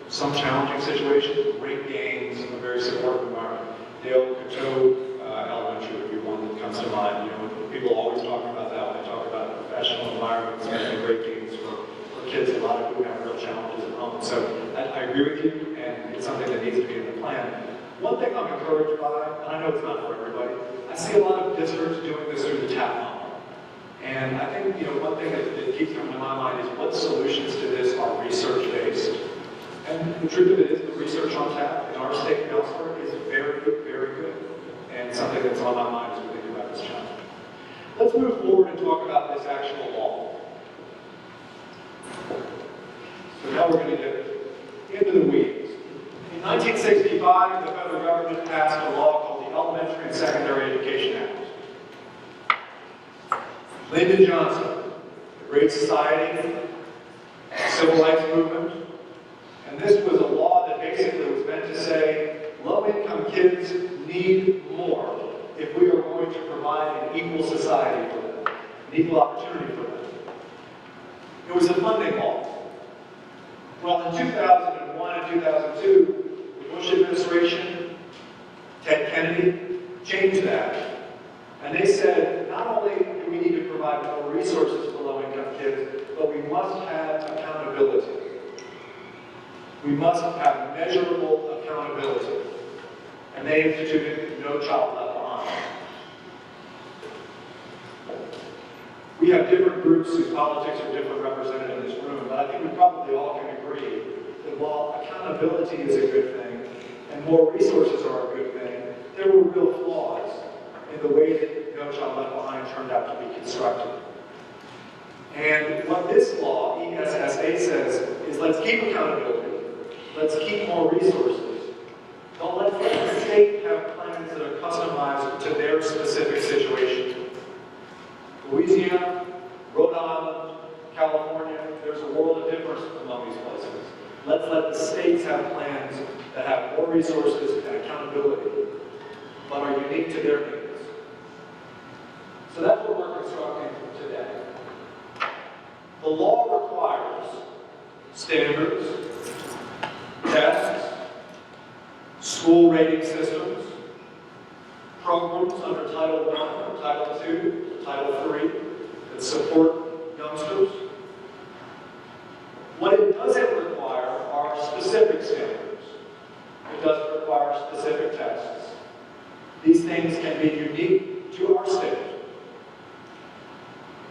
Speaker 3: some challenging situation, great gains, a very supportive environment. Dale Coteau Elementary would be one that comes to mind. People always talk about that when they talk about professional environments and great gains for kids, a lot of who have real challenges at home. So I agree with you, and it's something that needs to be in the plan. One thing I'm encouraged by, and I know it's not for everybody, I see a lot of districts doing this through the TAP model. And I think one thing that keeps coming to my mind is what solutions to this are research-based. And the truth of it is the research on TAP in our state and elsewhere is very, very good. And something that's on my mind as we think about this challenge. Let's move forward and talk about this actual law. So now we're going to get into the weeds. In 1965, the federal government passed a law called the Elementary and Secondary Education Act.
Speaker 4: Johnson, the Great Society, the Civil Rights Movement, and this was a law that basically was meant to say low-income kids need more if we are going to provide an equal society for them, an equal opportunity for them. It was a funding law. Well, in 2001 and 2002, the Bush administration, Ted Kennedy, changed that. And they said, not only do we need to provide more resources for low-income kids, but we must have accountability. We must have measurable accountability. And they instituted No Child Left Behind. We have different groups whose politics are different represented in this room, but I think we probably all can agree that while accountability is a good thing, and more resources are a good thing, there were real flaws in the way that No Child Left Behind turned out to be constructed. And what this law, ESSA, says is let's keep accountability, let's keep more resources, but let's let the state have plans that are customized to their specific situation. Louisiana, Rhode Island, California, there's a world of difference among these places. Let's let the states have plans that have more resources and accountability, but are unique to their needs. So that's what we're constructing today. The law requires standards, tests, school rating systems, programs under Title I, Title II, Title III that support youngsters. What it doesn't require are specific standards. It doesn't require specific tests. These things can be unique to our state.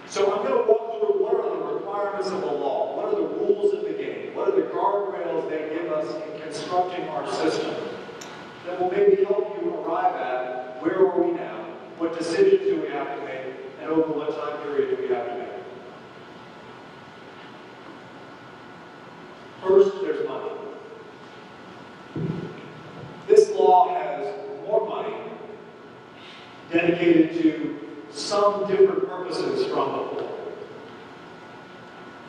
Speaker 4: So I'm going to walk through what are the requirements of the law, what are the rules of the game, what are the guardrails they give us in constructing our system that will maybe help you arrive at where are we now, what decisions do we have to make, and over what time period do we have to make. First, there's money. This law has more money dedicated to some different purposes from before.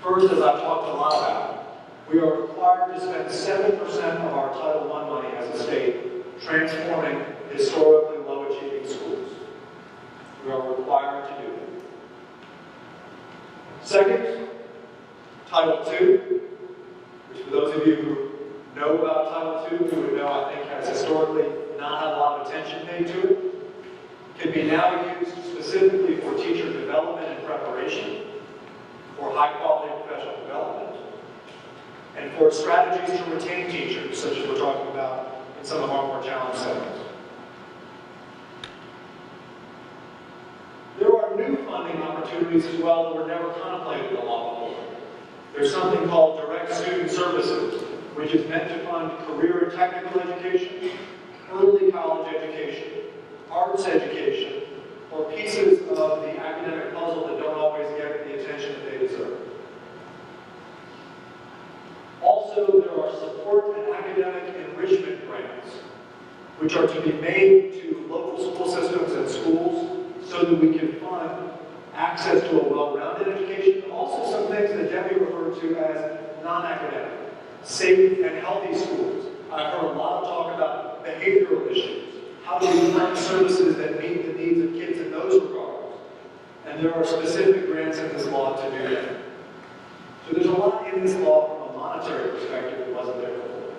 Speaker 4: First, as I've talked a lot about, we are required to spend 7% of our Title I money as a state transforming historically low-achieving schools. We are required to do that. Second, Title II, which for those of you who know about Title II, who would know I think has historically not had a lot of attention paid to it, can be now used specifically for teacher development and preparation, for high-quality professional development, and for strategies to retain teachers, such as we're talking about in some of our more challenged settings. There are new funding opportunities as well that were never contemplated in the law before. There's something called direct student services, which is meant to fund career and technical education, early college education, arts education, or pieces of the academic puzzle that don't always get the attention that they deserve. Also, there are support and academic enrichment grants, which are to be made to local school systems and schools so that we can fund access to a well-rounded education, and also some things that Debbie referred to as non-academic, safe and healthy schools. I've heard a lot of talk about behavioral issues. How do we fund services that meet the needs of kids in those regards? And there are specific grants in this law to do that. So there's a lot in this law from a monetary perspective that wasn't there before.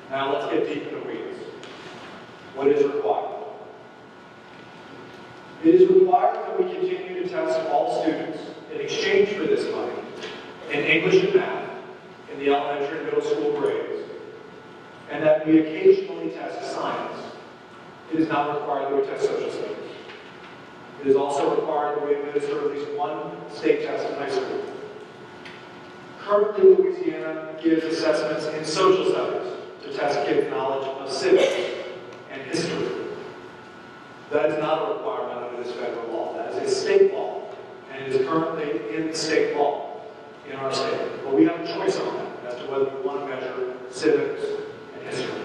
Speaker 4: Now let's get deep in the weeds. What is required? It is required that we continue to test all students in exchange for this money in English and math in the elementary and middle school grades, and that we occasionally test science. It is not required that we test social studies. It is also required that we administer at least one state test in high school. Currently, Louisiana gives assessments in social studies to test kids' knowledge of civics and history. That is not a requirement under this federal law. That is a state law, and it is currently in the state law in our state. But we have a choice on that as to whether we want to measure civics and history.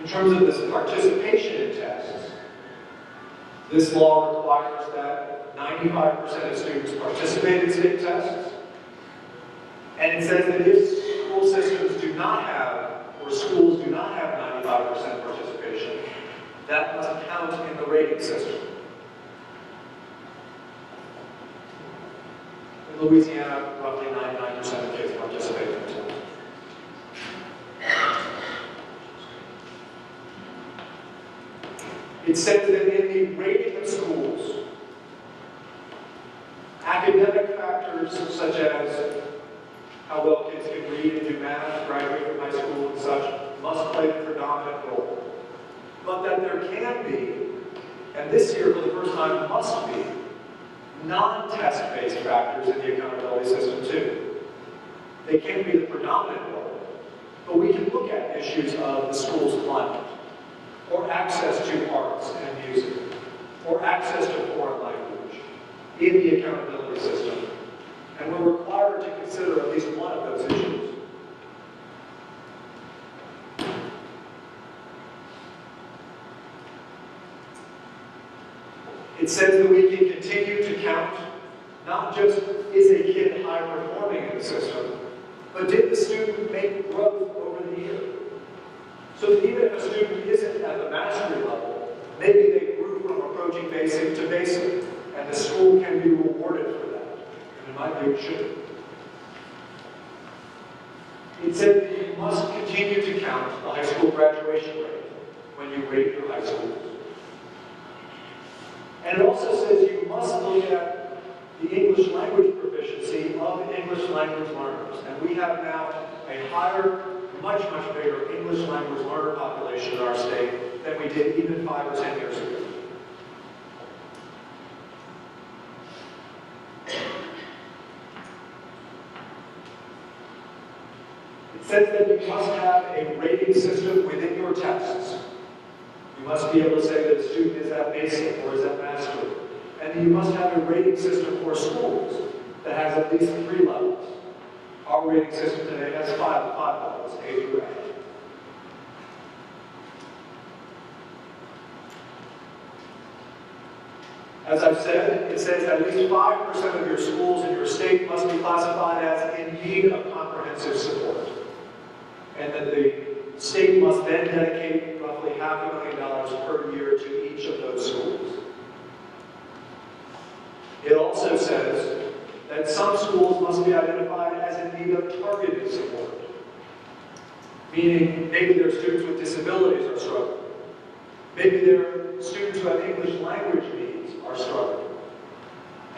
Speaker 4: In terms of this participation in tests, this law requires that 95% of students participate in state tests. And it says that if school systems do not have, or schools do not have 95% participation, that must count in the rating system. In Louisiana, roughly 99% of kids participate in tests. It says that in the rating of schools, academic factors such as how well kids can read and do math, graduate from high school and such, must play the predominant role. But that there can be, and this year for the first time must be, non-test-based factors in the accountability system too. They can be the predominant role, but we can look at issues of the school's climate, or access to arts and music, or access to foreign language in the accountability system. And we're required to consider at least one of those issues. It says that we can continue to count not just is a kid high performing in the system, but did the student make growth over the year? So that even if a student isn't at the mastery level, maybe they grew from approaching basic to basic, and the school can be rewarded for that. And in my view, it should. It said that you must continue to count the high school graduation rate when you rate your high schools. And it also says you must look at the English language proficiency of English language learners. And we have now a higher, much bigger English language learner population in our state than we did even 5 or 10 years ago. It says that you must have a rating system within your tests. You must be able to say that a student is at basic or is at mastery. And then you must have a rating system for schools that has at least 3 levels. Our rating system today has 5 levels, A through A. As I've said, it says at least 5% of your schools in your state must be classified as in need of comprehensive support. And that the state must then dedicate roughly $500,000 per year to each of those schools. It also says that some schools must be identified as in need of targeted support. Meaning, maybe their students with disabilities are struggling. Maybe their students who have English language needs are struggling.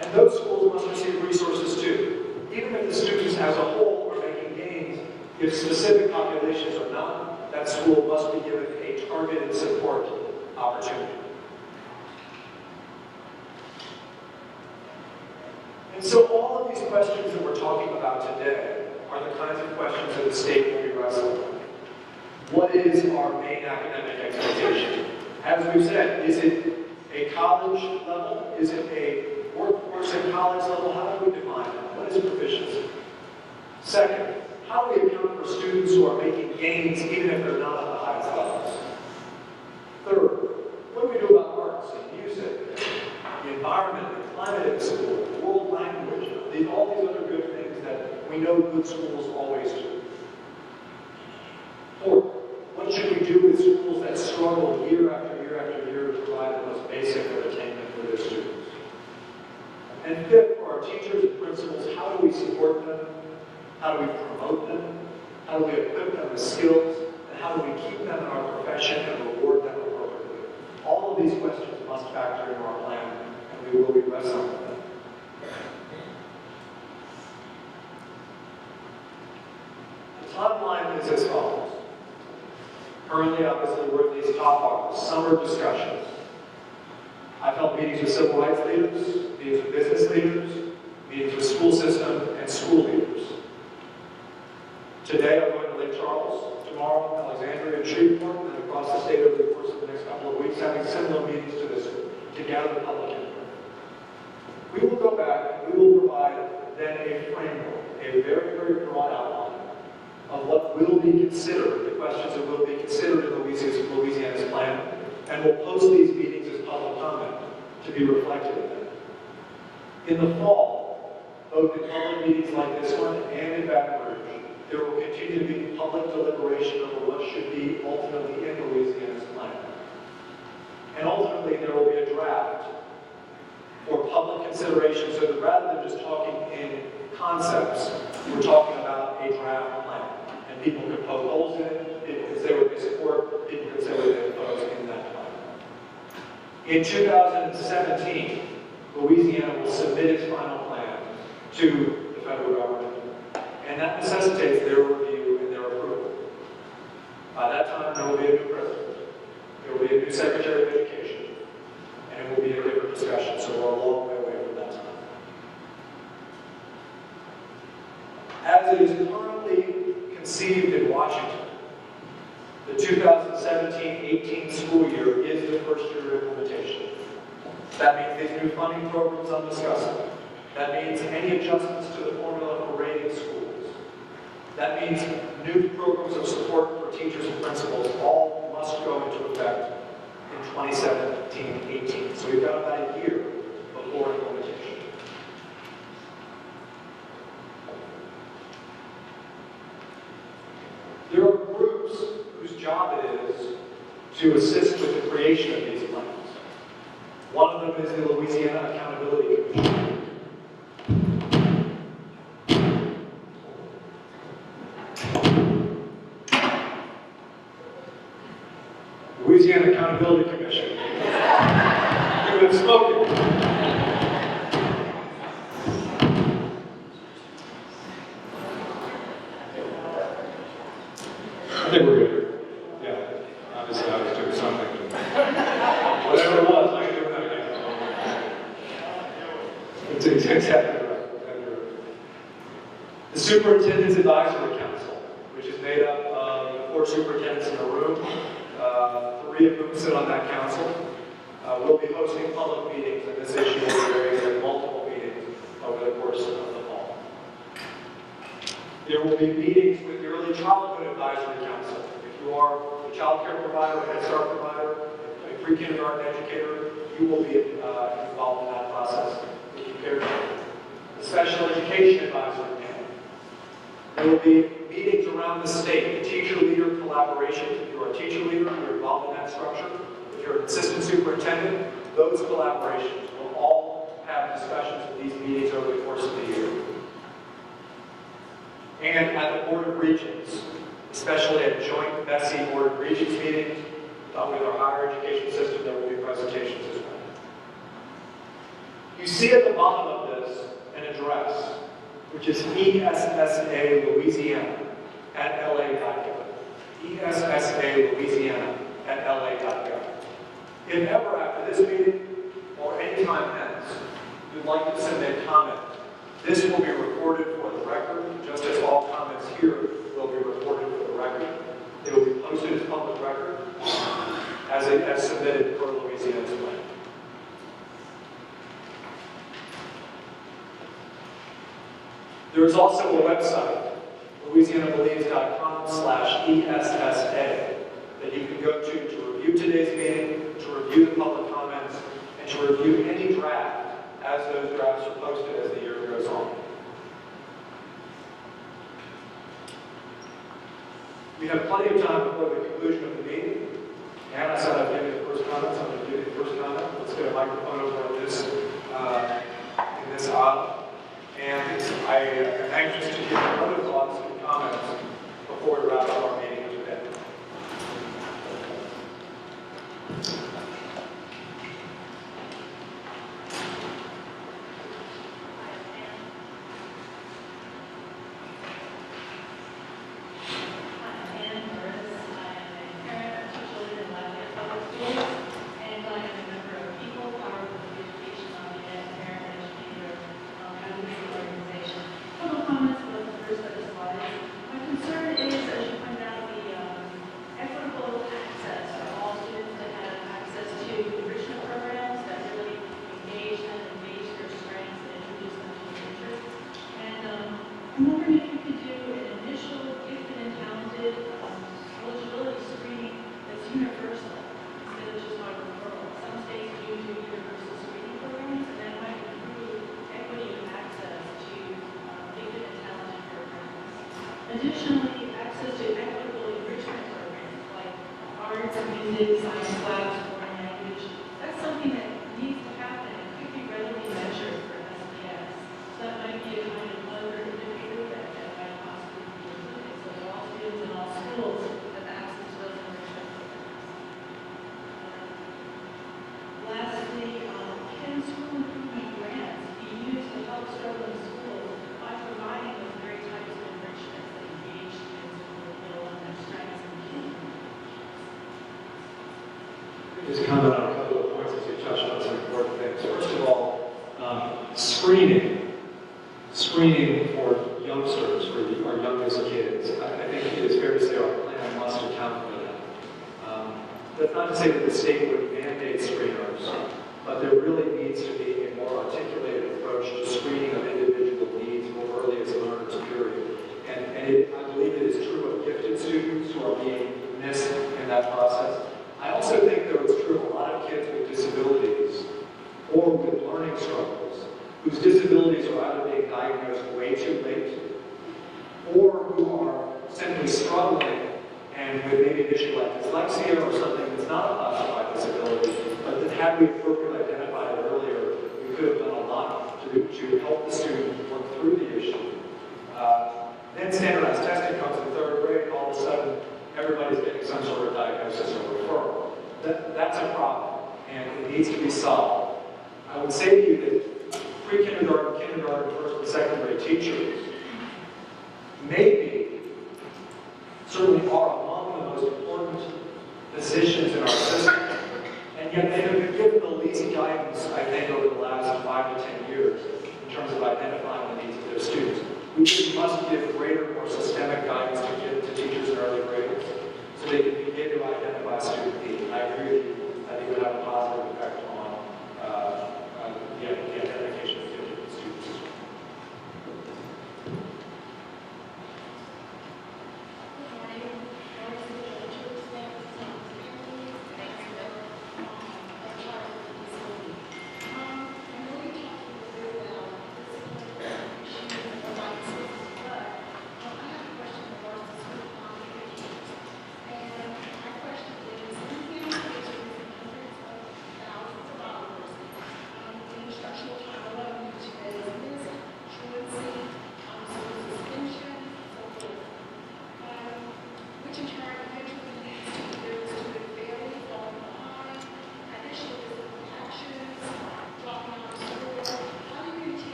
Speaker 4: And those schools must receive resources too. Even if the students as a whole are making gains, if specific populations are not, that school must be given a targeted support opportunity. And so all of these questions that we're talking about today are the kinds of questions that the state will be wrestling with. What is our main academic expectation? As we've said, is it a college level? Is it a workforce and college level? How do we define that? What is proficiency? Second, how do we account for students who are making gains even if they're not at the highest levels? Third, what do we do about arts and music, the environment, the climate in school, world language, all these other good things that we know good schools always do? Fourth, what should we do with schools that struggle year after year after year to provide the most basic of attainment for their students? And fifth, for our teachers and principals, how do we support them? How do we promote them? How do we equip them with skills? And how do we keep them in our profession and reward them appropriately? All of these questions must factor into our plan, and we will be wrestling with them. The timeline is as follows. Currently, obviously, we're at these top bars, summer discussions. I've held meetings with civil rights leaders, meetings with business leaders, meetings with school system and school leaders. Today, I'm going to Lake Charles, tomorrow, Alexandria and Shreveport, and across the state over the course of the next couple of weeks, having similar meetings to this to gather public input. We will go back and we will provide then a framework, a very broad outline of what will be considered, the questions that will be considered in Louisiana's and we'll post these meetings as public comment to be reflected in them. In the fall, both in public meetings like this one and in Baton Rouge, there will continue to be public deliberation over what should be ultimately in Louisiana's plan. And ultimately, there will be a draft for public consideration, so that rather than just talking in concepts, we're talking about a draft plan. And people can poke holes in it, people can say what they support, people can say what they oppose in that plan. In 2017, Louisiana will submit its final plan to the federal government, and that necessitates their review and their approval. By that time, there will be a new president, there will be a new Secretary of Education, and it will be a different discussion, so we're a long way away from that time. As it is currently conceived in Washington, the 2017-18 school year is the first year of implementation. That means these new funding programs I'm discussing. That means any adjustments to the formula for rating schools. That means new programs of support for teachers and principals all must go into effect in 2017-18. So we've got about a year before implementation. There are groups whose job it is to assist with the creation of these plans. One of them is the Louisiana Accountability Commission. Louisiana Accountability Commission. You have spoken. I think we're good. Yeah, obviously I was doing something. Whatever it was, I can do that again. It's exactly right. The Superintendent's Advisory Council, which is made up of 4 superintendents in a room, 3 of whom sit on that council. We'll be hosting public meetings, and this issue will be raised in multiple meetings over the course of the fall. There will be meetings with the Early Childhood Advisory Council. If you are a child care provider, a Head Start provider, a pre-kindergarten educator, you will be involved in that process. The Special Education Advisory Panel. There will be meetings around the state, the teacher leader collaboration. If you're a teacher leader, you're involved in that structure. If you're an assistant superintendent, those collaborations will all have discussions at these meetings over the course of the year. And at the Board of Regents, especially at joint Bessie Board of Regents meetings, with our higher education system, there will be presentations as well. You see at the bottom of this an address, which is ESSA Louisiana at la.gov. ESSA Louisiana at la.gov. If ever after this meeting or any time hence, you'd like to submit comment, this will be recorded for the record, just as all comments here will be recorded for the record. They will be posted as public record as submitted per Louisiana's plan. There is also a website, louisianabelieves.com/ESSA, that you can go to review today's meeting, to review the public comments, and to review any draft as those drafts are posted as the year goes on. We have plenty of time before the conclusion of the meeting. And I said I'd give you the first comment, so I'm going to give you the first comment. Let's get a microphone over in this aisle. And I am anxious to hear other thoughts and comments before we wrap up our meeting today.
Speaker 11: I'm wondering if you could do an initial gifted and talented eligibility screening that's universal instead of just
Speaker 3: just comment on a couple of points as you touched on some important things. First of all, screening for youngsters, for our youngest kids. I think it is fair to say our plan must account for that. That's not to say that the state would mandate screeners, but there really needs to be a more articulated approach to screening of individual needs more early as a learner's period. I believe it is true of gifted students who are being missed in that process. I also think that it's true of a lot of kids with disabilities or with learning struggles whose disabilities are either being diagnosed way too late or who are simply struggling and with maybe an issue like dyslexia or something that's not a classified disability, but that had we appropriately identified it earlier, we could have done a lot to help the student work through the issue. Then standardized testing comes in third grade, and all of a sudden, everybody's getting some sort of diagnosis or referral. That's a problem, and it needs to be solved. I would say to you that pre-kindergarten, kindergarten, first and second grade teachers maybe, certainly are among the most important positions in our system, and yet they have been given the least guidance, I think, over the last 5 to 10 years in terms of identifying the needs of their students. We just must give greater, more systemic guidance to teachers in early grades so they can begin to identify student needs. I agree with you. I think it would have a positive effect on the identification of gifted students.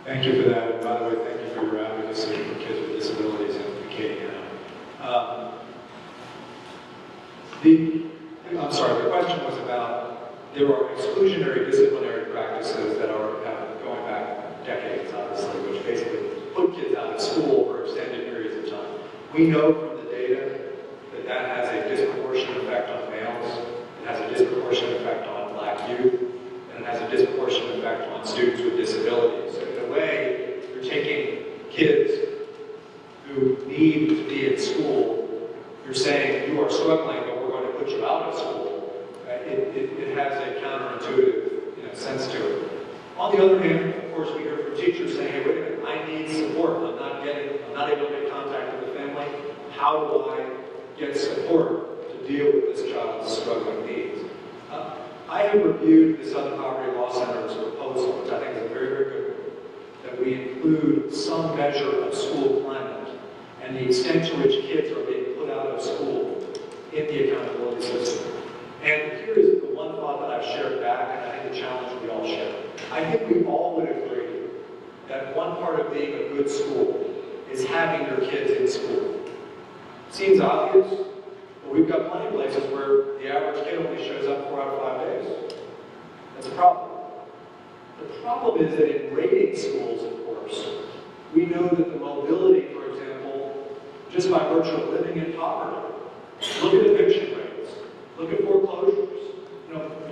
Speaker 3: Thank you for that, and by the way, thank you for your advocacy for kids with disabilities and for KDM. I'm sorry, the question was about, there are exclusionary disciplinary practices that are going back decades, obviously, which basically put kids out of school for extended periods of time. We know from the data that that has a disproportionate effect on males, it has a disproportionate effect on Black youth, and it has a disproportionate effect on students with disabilities. So in a way, you're taking kids who need to be in school, you're saying you are struggling, but we're going to put you out of school. It has a counterintuitive sense to it. On the other hand, of course, we hear from teachers saying, hey, wait a minute, I need support. I'm not able to make contact with the family. How do I get support to deal with this child's struggling needs? I have reviewed the Southern Poverty Law Center's proposal, which I think is a very, very good one, that we include some measure of school climate and the extent to which kids are being put out of school in the accountability system. And here is the one thought that I've shared back, and I think the challenge we all share. I think we all would agree that one part of being a good school is having your kids in school. Seems obvious, but we've got plenty of places where the average kid only shows up 4 out of 5 days. That's a problem. The problem is that in rating schools, of course, we know that the mobility, for example, just by virtue of living in poverty, look at eviction rates, look at foreclosures.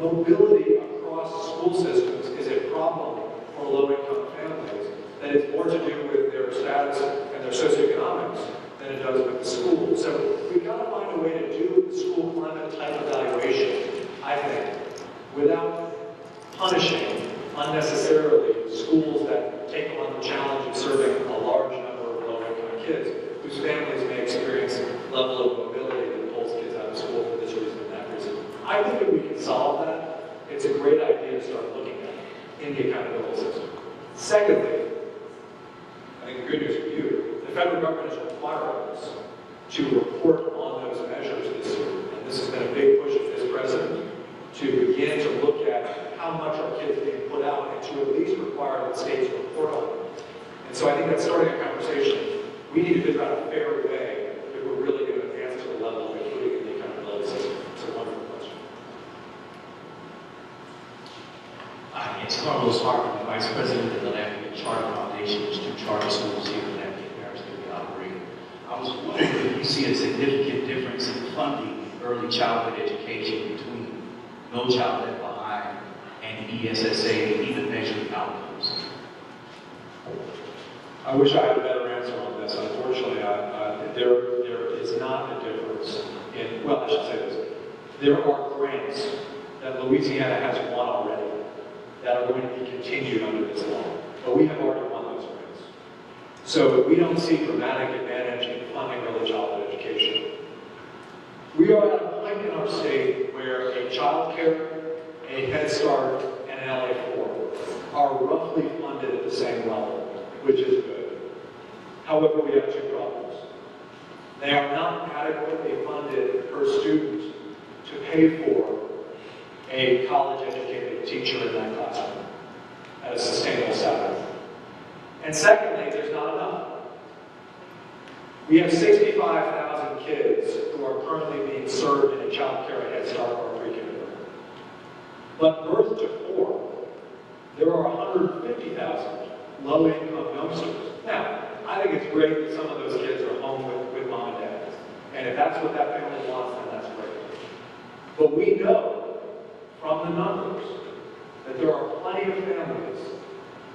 Speaker 3: Mobility across school systems is a problem for low-income families that is more to do with their status and their socioeconomics than it does with the school. So we've got to find a way to do the school climate type evaluation, I think, without punishing unnecessarily schools that take on the challenge of serving a large number of low-income kids whose families may experience a level of mobility that pulls kids out of school for this reason and that reason. I think that we can solve that. It's a great idea to start looking at in the accountability system. Secondly, I think the good news for you, the federal government is requiring us to report on those measures this year. And this has been a big push of this president to begin to look at how much our kids are being put out and to at least require that states report on it. And so I think that's starting a conversation
Speaker 4: We need to figure out a fair way if we're really going to advance to the level of including in the accountability system. It's a wonderful question.
Speaker 12: Hi, it's Carlos Hartman, Vice President of the Lafayette Charter Foundation, which two charter schools here in Lafayette Parish that we operate. I was wondering if you see a significant difference in funding early childhood education between No Child Left Behind and ESSA, even measuring outcomes.
Speaker 3: I wish I had a better answer on this. Unfortunately, there is not a difference in, well, I should say this. There are grants that Louisiana has won already that are going to be continued under this law. But we have already won those grants. So we don't see dramatic advantage in funding early childhood education. We are at a point in our state where a child care, a Head Start, and an LA4 are roughly funded at the same level, which is good. However, we have two problems. They are not adequately funded per student to pay for a college-educated teacher in that classroom at a sustainable salary. And secondly, there's not enough. We have 65,000 kids who are currently being served in a child care, Head Start, or pre-kindergarten. But birth to 4, there are 150,000 low-income youngsters. Now, I think it's great that some of those kids are home with mom and dad. And if that's what that family wants, then that's great. But we know from the numbers that there are plenty of families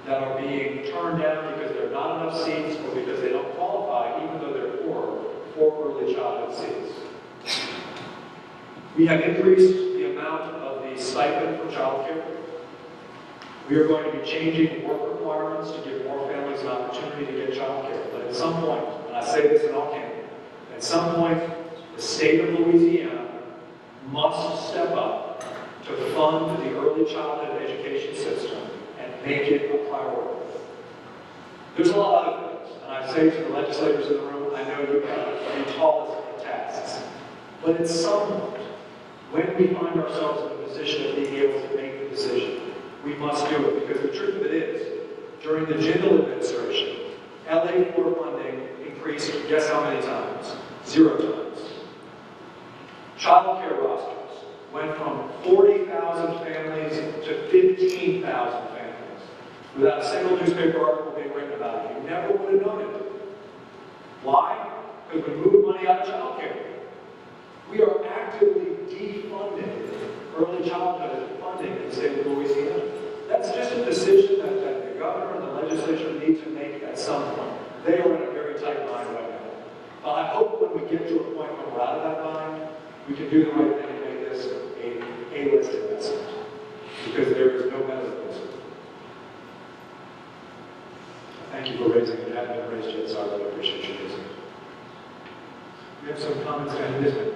Speaker 3: that are being turned down because there are not enough seats or because they don't qualify, even though they're poor, for early childhood seats. We have increased the amount of the stipend for child care. We are going to be changing work requirements to give more families an opportunity to get child care. But at some point, and I say this in all candor, at some point, the state of Louisiana must step up to fund the early childhood education system and make it a priority. There's a lot of other things, and I say to the legislators in the room, I know you have the tallest of tasks, but at some point, when we find ourselves in a position of being able to make the decision, we must do it, because the truth of it is, during the Jindal administration, LA4 funding increased, guess how many times? 0 times. Child care rosters went from 40,000 families to 15,000 families without a single newspaper article being written about it. You never would have known it. Why? Because we moved money out of child care. We are actively defunding early childhood funding in the state of Louisiana. That's just a decision that the governor and the legislature need to make at some point. They are in a very tight bind right now. But I hope when we get to a point when we're out of that bind, we can do the right thing and make this a A-list investment. Because there is no better place. Thank you for raising it. It hadn't been raised yet, so I really appreciate you raising it. We have some comments down this way.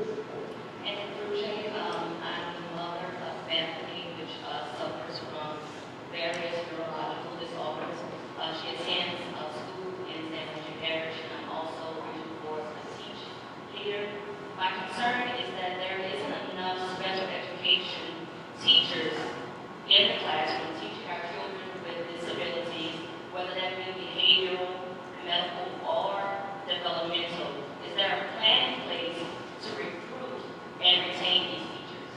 Speaker 13: And Enriching, I'm the mother of Bethany, which suffers from various neurological disorders. She attends school in Enriching Parish, and I'm also working towards a teach here. My concern is that there isn't enough special education teachers in the classroom teaching our children with disabilities, whether that be behavioral, medical, or developmental. Is there a plan in place to recruit and retain these teachers?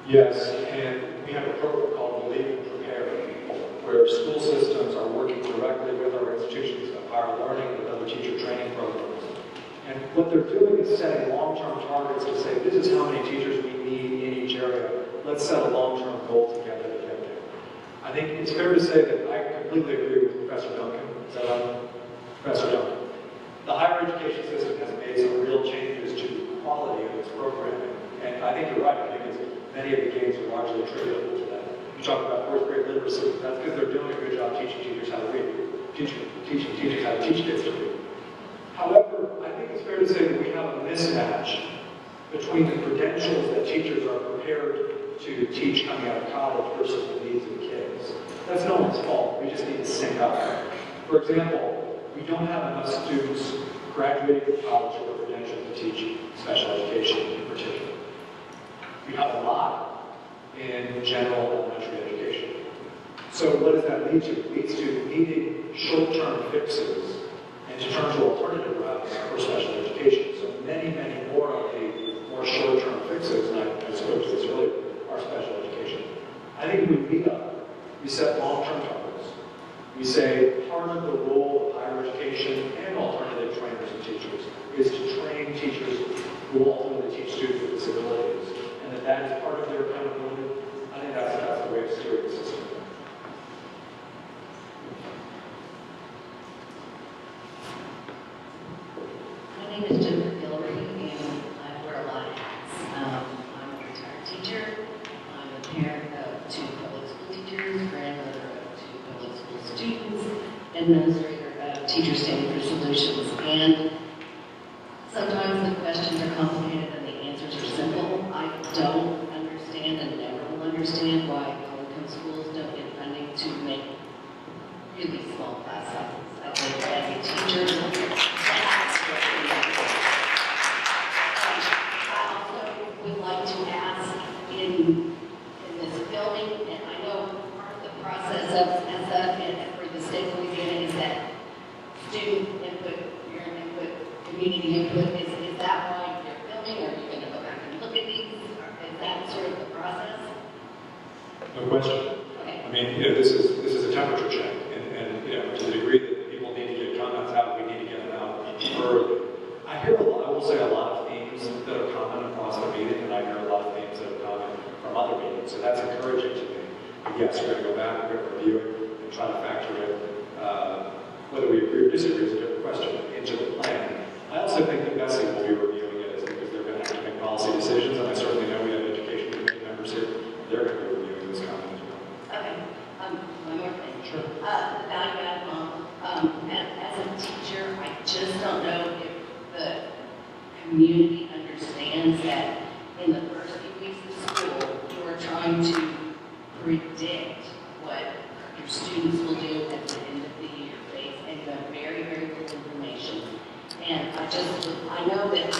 Speaker 3: Yes, and we have a program called Believe and Prepare, where school systems are working directly with our institutions of higher learning with other teacher training programs. And what they're doing is setting long-term targets to say, this is how many teachers we need in each area. Let's set a long-term goal together to get there. I think it's fair to say that I completely agree with Professor Duncan. Is that right? Professor Duncan. The higher education system has made some real changes to the quality of its programming. And I think you're right. I think many of the gains are largely attributable to that. You talk about fourth grade literacy. That's because they're doing a good job teaching teachers how to read. Teaching teachers how to teach kids to read. However, I think it's fair to say that we have a mismatch between the credentials that teachers are prepared to teach coming out of college versus the needs of the kids. That's no one's fault. We just need to sync up. For example, we don't have enough students graduating from college with a credential to teach special education in particular. We have a lot in general elementary education. So what does that lead to? It leads to needing short-term fixes
Speaker 4: and to turn to alternative routes for special education. So many, many more of the more short-term fixes, and I spoke to this earlier, are special education. I think if we meet up, we set long-term targets. We say part of the role of higher education and alternative trainers and teachers is to train teachers who will ultimately teach students with disabilities, and that is part of their accountability. I think that's the way to steer the system.
Speaker 14: My name is Jennifer Guillory, and I wear a lot of hats. I'm a retired teacher. I'm a parent of 2 public school teachers, grandmother of 2 public school students, administrator of Teachers Standing for Solutions. And sometimes the questions are complicated and the answers are simple. I don't understand and never will understand why low-income schools don't get funding to make really small class sizes. I think as a teacher, I also would like to ask in this building, and I know part of the process of ESSA and for the state of Louisiana is that student input, parent input, community input. Is that why you're building? Are you going to go back and look at these? Is that sort of the process?
Speaker 3: No question.
Speaker 14: Okay.
Speaker 3: I mean, this is a temperature check, and to the degree that people need to get comments out, we need to get them out early. I hear I will say a lot of themes that are common across the meeting, and I hear a lot of themes that are common from other meetings, so that's encouraging to me. But yes, we're going to go back, we're going to review it, and try to factor it. Whether we agree or disagree is a different question, into the plan. I also think that Bessie will be reviewing it because they're going to have to make policy decisions, and I certainly know we have education committee members here. They're going to be reviewing this comment as well.
Speaker 14: Okay. One more thing.
Speaker 3: Sure.
Speaker 14: The value add model. As a teacher, I just don't know if the community understands that in the first few weeks of school, you are trying to predict what your students will do at the end of the year, and you have very, very little information. And I know that the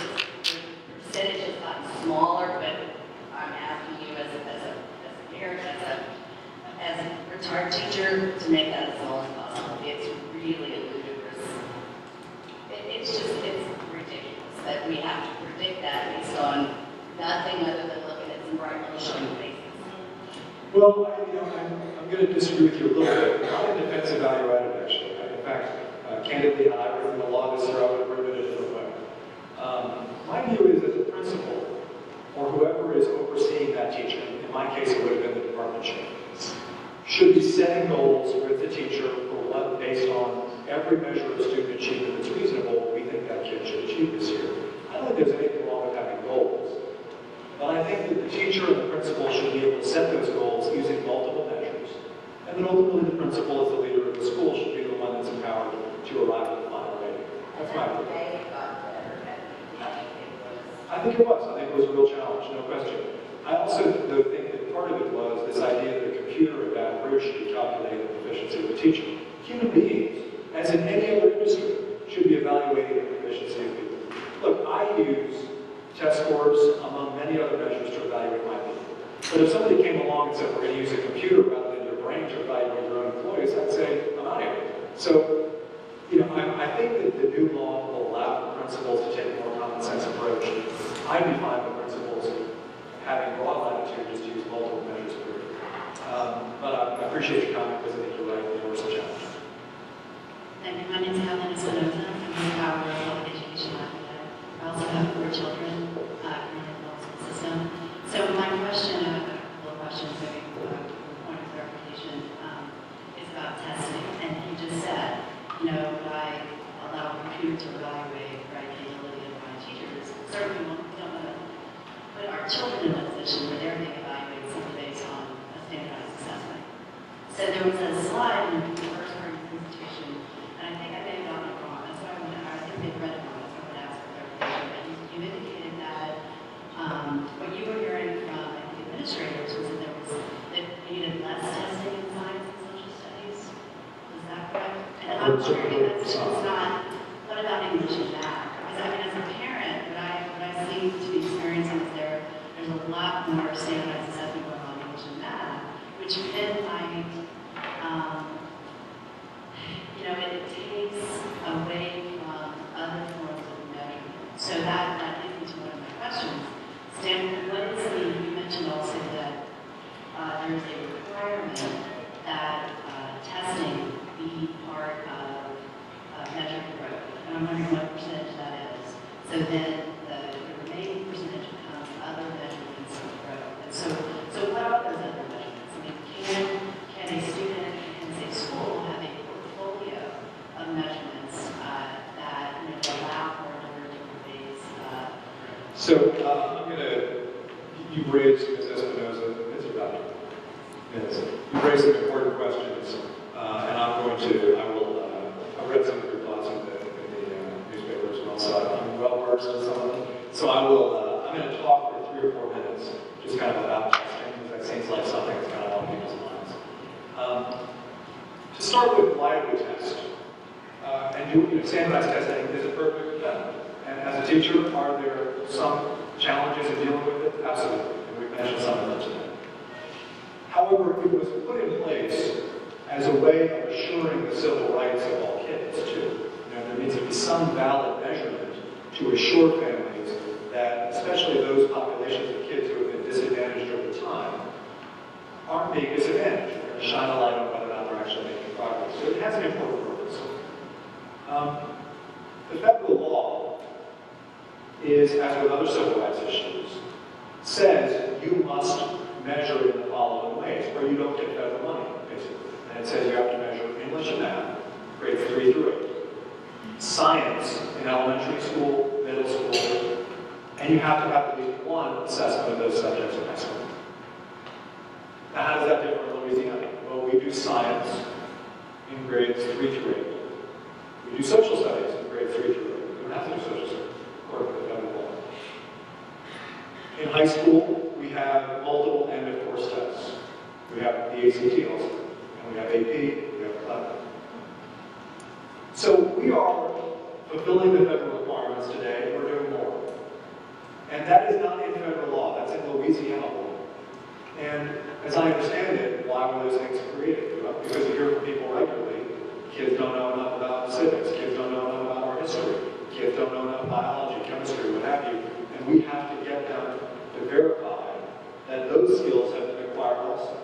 Speaker 14: percentage has gotten smaller, but I'm asking you as a parent, as a retired teacher, to make that as small as possible. It's really a ludicrous. It's ridiculous that we have to predict that based on nothing other than looking at some bright little shiny faces.
Speaker 3: Well, I'm going to disagree with you a little bit. Not in defense of value added, actually. In fact, candidly, had I written the law this year, I would have written it a different way. My view is that the principal, or whoever is overseeing that teacher, in my case it would have been the department chair, should be setting goals with the teacher for what, based on every measure of student achievement that's reasonable, we think that kid should achieve this year. I don't think there's anything wrong with having goals. But I think that the teacher and the principal should be able to set those goals using multiple measures. And then ultimately the principal, as the leader of the school, should be the one that's empowered to arrive at the final rating. That's my opinion. I think it was. I think it was a real challenge, no question. I also though think that part of it was this idea that a computer at Baton Rouge should be calculating the proficiency of a teacher. Human beings, as in any other industry, should be evaluating the proficiency of people. Look, I use test scores among many other measures to evaluate my people. But if somebody came along and said, we're going to use a computer rather than your brain to evaluate your own employees, I'd say, I'm out of here. So, I think that the new law will allow the principals to take a more common sense approach. I'd be fine with principals having broad latitude just to use multiple measures of proof. But I appreciate your comment because I think you're right, there was a challenge.
Speaker 15: Thank you. My name is Helen Espinosa. I'm the Power of Public Education Lafayette. I also have 4 children in the middle school system. So my question, I have a couple of questions, maybe for point of clarification, is about testing. And you just said, would I allow a computer to evaluate the capability of my teachers? Certainly we don't want to put our children in a position where they're being evaluated simply based on a standardized assessment. So there was a slide in the first part of the presentation, and I think I may have gotten it wrong. That's why I think they've read it wrong. That's why I would ask for clarification. But you indicated that what you were hearing from the administrators was that we needed less testing in science and social studies. Is that correct? And I'm wondering if it's not, what about English and math? Because as a parent, what I seem to be experiencing is there's a lot more standardized assessment going on in English and math, which can find, it takes away So that leads me to one of my questions. Stan, what is you mentioned also that there's a requirement that testing be part of measuring growth. And I'm wondering what percentage that is. So then the remaining percentage becomes other measurements of growth. And so what are those other measurements? I mean, can a student, can a school have a portfolio of measurements that allow for a number of different ways of growth?
Speaker 3: So I'm going to, you've raised, Ms. Espinoza, it's about minutes. You've raised some important questions, and I read some of your thoughts in the newspaper as well, so I'm well versed in some of them. So I'm going to talk for 3 or 4 minutes, just kind of about testing, because that seems like something that's kind of on people's minds. To start with, why do we test? And standardized testing, is it perfect? No. And as a teacher, are there some challenges in dealing with it? Absolutely. And we've mentioned some of them today. However, it was put in place as a way of assuring the civil rights of all kids, too. There needs to be some valid measurement to assure families that, especially those populations of kids who have been disadvantaged over time, aren't being disadvantaged. We're going to shine a light on whether or not they're actually making progress. So it has an important purpose. The federal law is, as with other civil rights issues, says you must measure it in the following ways, or you don't get federal money, basically. And it says you have to measure English and math, grades 3 through 8, science in elementary school, middle school, and you have to have at least one assessment of those subjects in high school. Now, how does that differ in Louisiana? Well, we do science in grades 3 through 8. We do social studies in grades 3 through 8. We don't have to do social studies, according to the federal law. In high school, we have multiple end-of-course tests. We have the ACT also, and we have AP, we have CLEP. So we are fulfilling the federal requirements today, and we're doing more. And that is not in federal law, that's in Louisiana law. And as I understand it, why were those things created? Well, because you hear from people regularly, kids don't know enough about civics, kids don't know enough about our history, kids don't know enough biology, chemistry, what have you, and we have to get them to verify that those skills have been acquired also.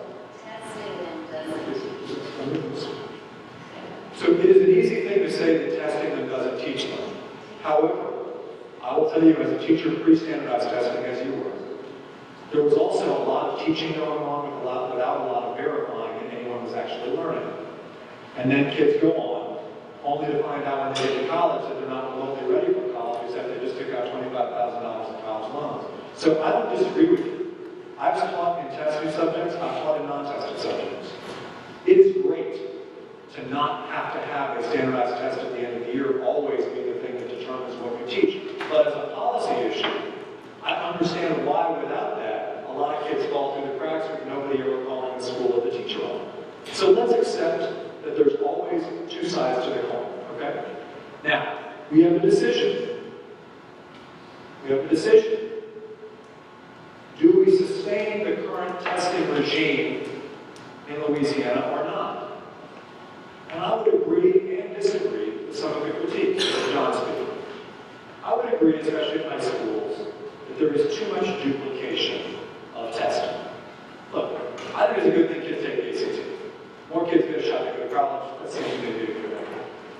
Speaker 3: So it is an easy thing to say that testing them doesn't teach them. However, I will tell you as a teacher pre-standardized testing as you were, there was also a lot of teaching going on without a lot of verifying that anyone was actually learning. And then kids go on, only to find out when they get to college that they're not remotely ready for college, except they just took out $25,000 in college loans. So I don't disagree with you. I've taught in tested subjects, I've taught in non-tested subjects. It is great to not have to have a standardized test at the end of the year always be the thing that determines what you teach. But as a policy issue, I understand why without that, a lot of kids fall through the cracks with nobody ever calling the school or the teacher on. So let's accept that there's always 2 sides to the coin, okay? Now, we have a decision. Do we sustain the current testing regime in Louisiana or not? And I would agree and disagree with some of the critiques that John's speaking. I would agree, especially in high schools, that there is too much duplication of testing. Look, I think it's a good thing kids take the ACT. More kids get a shot to go to college. That seems to be a good thing.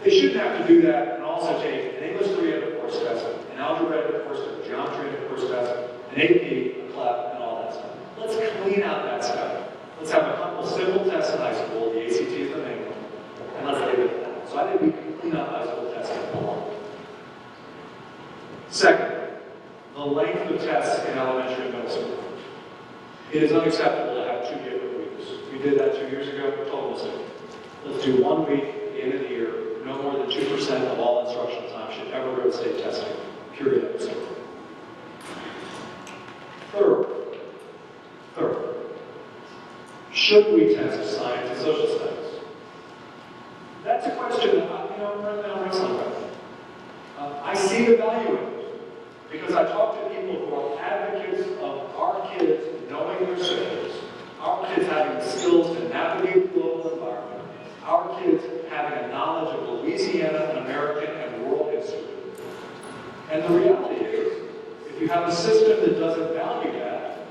Speaker 3: They shouldn't have to do that and also take an English 3 end-of-course test, an algebra end-of-course test, a geometry end-of-course test, an AP, a CLEP, and all that stuff. Let's clean out that stuff. Let's have a couple simple tests in high school. The ACT is the main one. And let's leave it at that. So I think we can clean up high school testing a lot. Second, the length of tests in elementary and middle school. It is unacceptable to have 2 different weeks. We did that 2 years ago, we told us to. Let's do 1 week at the end of the year. No more than 2% of all instructional time should ever go to state testing, period. Third, should we test science and social studies? That's a question that I'm wrestling with. I see the value in it because I talk to people who are advocates of our kids knowing their civics, our kids having the skills to navigate the global environment, our kids having a knowledge of Louisiana and American and world history.
Speaker 4: And the reality is, if you have a system that doesn't value that,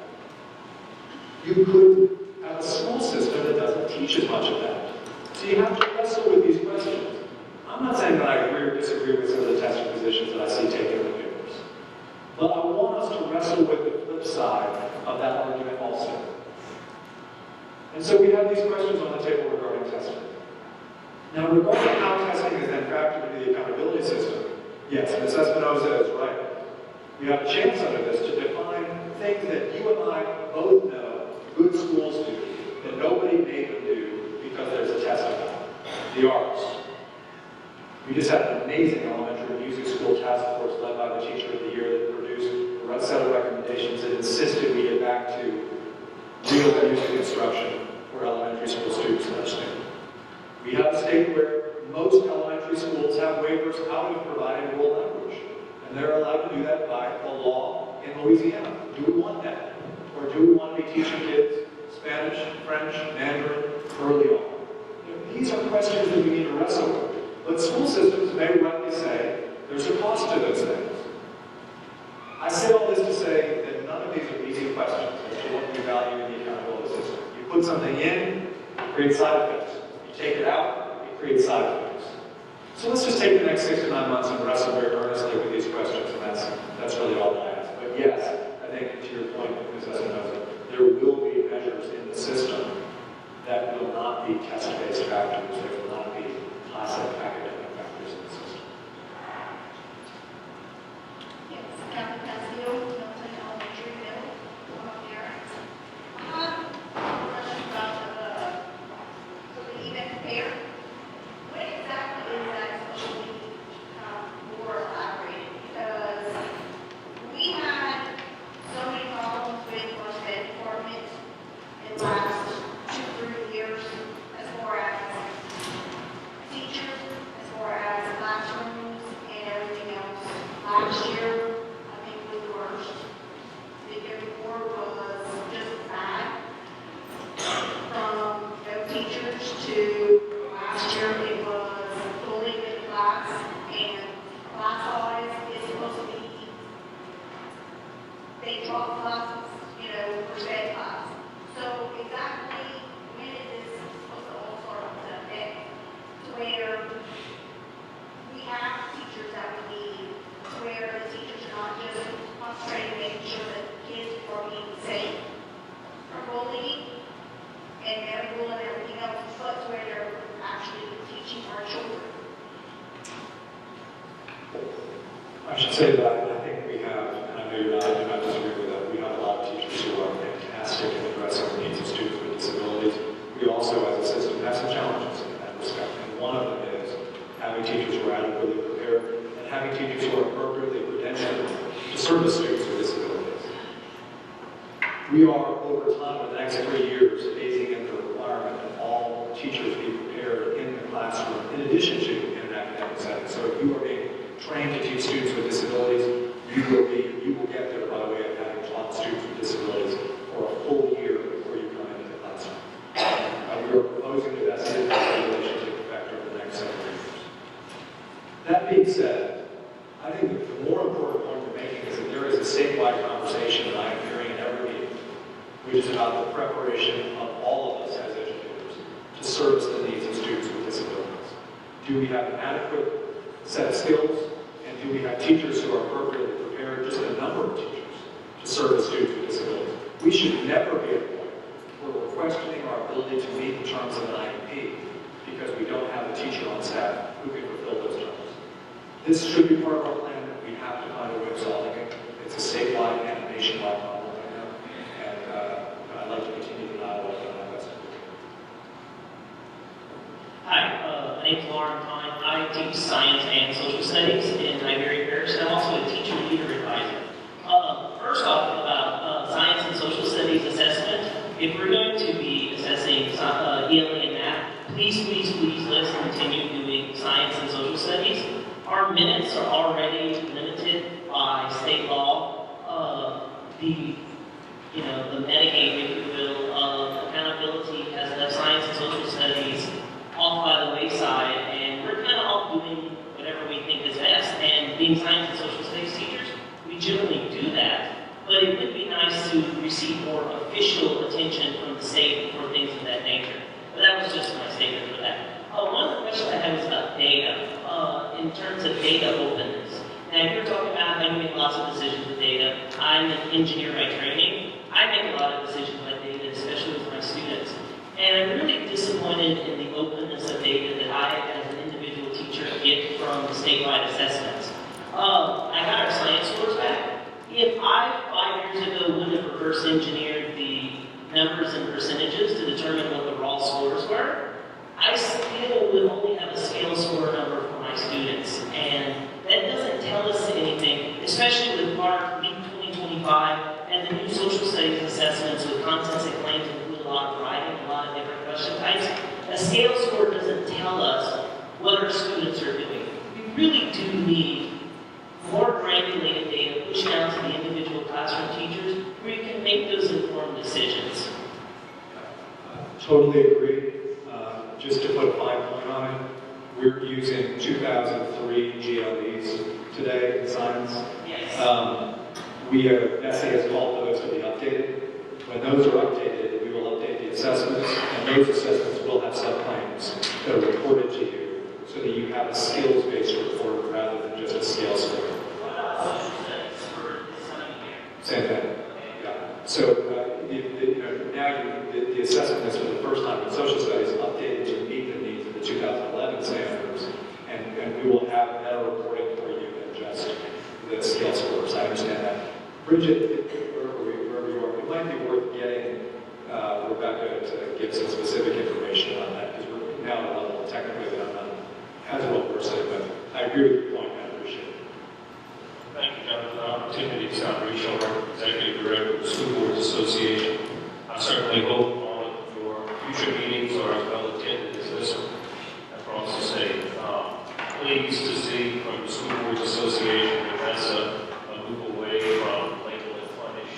Speaker 4: you could have a school system that doesn't teach as much of that. So you have to wrestle with these questions. I'm not saying that I agree or disagree with some of the testing positions that I see taken in the papers. But I want us to wrestle with the flip side of that argument also. And so we have these questions on the table regarding testing. Now, regarding how testing is then factored into the accountability system, yes, Ms. Espinoza is right. We have a chance under this to define things that you and I both know good schools do, that nobody made them do because there's a test about it. The arts. We just had an amazing elementary music school task force led by the teacher of the year that produced a set of recommendations that insisted we get back to real music instruction for elementary school students in our state. We have a state where most elementary schools have waivers out of providing world language. And they're allowed to do that by the law in Louisiana. Do we want that? Or do we want to be teaching kids Spanish, French, Mandarin early on? These are questions that we need to wrestle with. But school systems may rightly say there's a cost to those things. I say all this to say that none of these are easy questions as to what we value in the accountability system. You put something in, it creates side effects. You take it out, it creates side effects. So let's just take the next 6 to 9 months and wrestle very earnestly with these questions, and that's really all I ask. But yes, I think to your point, Ms. Espinoza, there will be measures in the system that will not be test-based factors, that will not be classic academic factors in the system.
Speaker 5: Yes, Captain Castillo, Milton Elementary Middle, parents. I have a question about so the event fair. What exactly is that supposed to be more elaborated? Because we had so many problems with our State Department in the last 2-3 years as far as teachers, as far as classrooms and everything else. Last year, I think was the worst. The year before was just bad. From no teachers to last year it was fully in class, and class size is supposed to be, they drop classes, for sped class. So exactly when is this supposed to all start to affect to where we have teachers that we need, to where the teachers are not just concentrating making sure that kids are being safe from bullying and medical and everything else, but to where they're actually teaching our children.
Speaker 4: I should say that I think we have, and I know you're not, I do not disagree with that, we have a lot of teachers who are fantastic in addressing the needs of students with disabilities. We also, as a system, have some challenges in that respect. And one of them is having teachers who are adequately prepared and having teachers who are appropriately credentialed to service students with disabilities. We are, over time, in the next 3 years, phasing in the requirement that all teachers be prepared in the classroom, in addition to in an academic setting. So if you are being trained to teach students with disabilities, you will get there by way of having taught students with disabilities for a full year before you come into the classroom. We are proposing to invest in that regulation to take effect over the next several years. That being said, I think the more important point we're making is that there is a statewide conversation that I am hearing in every meeting, which is about the preparation of all of us as educators to service the needs of students with disabilities. Do we have an adequate set of skills, and do we have teachers who are appropriately prepared, just a number of teachers, to service students with disabilities? We should never be at a point where we're questioning our ability to meet the terms of an IEP because we don't have a teacher on staff who can fulfill those terms. This should be part of our plan. We have to find a way of solving it. It's a statewide and a nationwide problem right now, and I'd like to continue the dialogue on that.
Speaker 16: Hi, my name is Lauren Pine. I teach science and social studies in Highbury Parish, and I'm also a teacher leader advisor. First off, about science and social studies assessment, if we're going to be assessing ELA and math, please let's continue doing science and social studies. Our minutes are already limited by state law. The metagame, if you will, of accountability has left science and social studies off by the wayside, and we're kind of all doing whatever we think is best, and being science and social studies generally do that, but it would be nice to receive more official attention from the state for things of that nature. But that was just my statement for that. One of the questions I had was about data, in terms of data openness. Now, you're talking about how you make lots of decisions with data. I'm an engineer by training. I make a lot of decisions with data, especially with my students. And I'm really disappointed in the openness of data that I, as an individual teacher, get from the statewide assessments. I got our science scores back. If I, 5 years ago, would have reverse engineered the numbers and percentages to determine what the raw scores were, I still would only have a scale score number for my students. And that doesn't tell us anything, especially with our LEAP 2025 and the new social studies assessments with contents and claims include a lot of writing, a lot of different question types. A scale score doesn't tell us what our students are doing. We really do need more granulated data pushed down to the individual classroom teachers where you can make those informed decisions.
Speaker 3: Totally agree. Just to put a fine point on it, we're using 2003 GLEs today in science.
Speaker 16: Yes.
Speaker 3: ESSA has called those to be updated. When those are updated, we will update the assessments, and those assessments will have subclaims that are reported to you so that you have a skills-based report rather than just a scale score. Same thing. Yeah. So now the assessment is for the first time in social studies updated to meet the needs of the 2011 standards, and we will have better reporting for you than just the scale scores. I understand that. Bridget, wherever you are, it might be worth getting Rebecca to give some specific information on that, because we're now at a level technically that I'm not as well versed in, but I agree with your point, and I appreciate it.
Speaker 17: Thank you, John, for the opportunity to outreach our Executive Director of the School Boards Association. I certainly hope all of your future meetings are as well attended as this one across the state. Pleased to see from the School Boards Association that that's a move away from label and punish,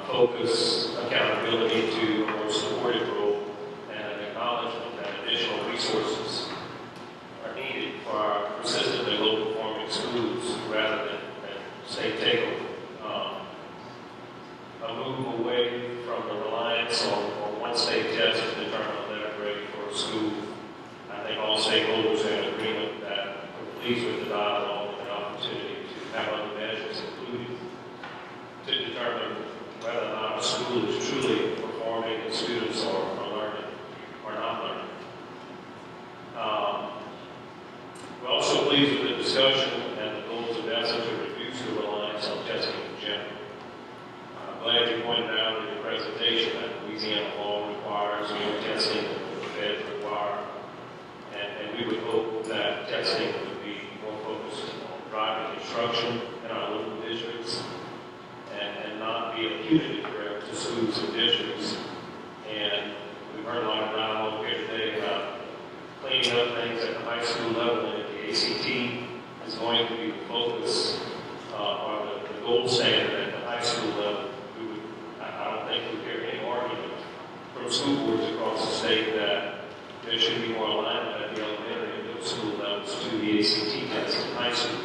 Speaker 17: focus, accountability to a more supportive role, and an acknowledgement that additional resources are needed for our persistently low-performing schools rather than state takeover. A move away from the reliance on one state test to determine a letter grade for a school. I think all stakeholders are in agreement that we're pleased with the dialogue and the opportunity to have other measures included to determine whether or not a school is truly performing and students are learning or not learning. We're also pleased with the discussion and the goals of ESSA to reduce the reliance on testing in general. I'm glad you pointed out in your presentation that Louisiana law requires more testing than the feds require. And we would hope that testing would be more focused on driving instruction in our local districts and not be a punitive threat to schools and districts. And we've heard a lot of dialogue here today about cleaning up things at the high school level, and if the ACT is going to be the focus or the gold standard at the high school level, I don't think we'll hear any argument from school boards across the state that there should be more alignment at the elementary and middle school levels to the ACT test in high school.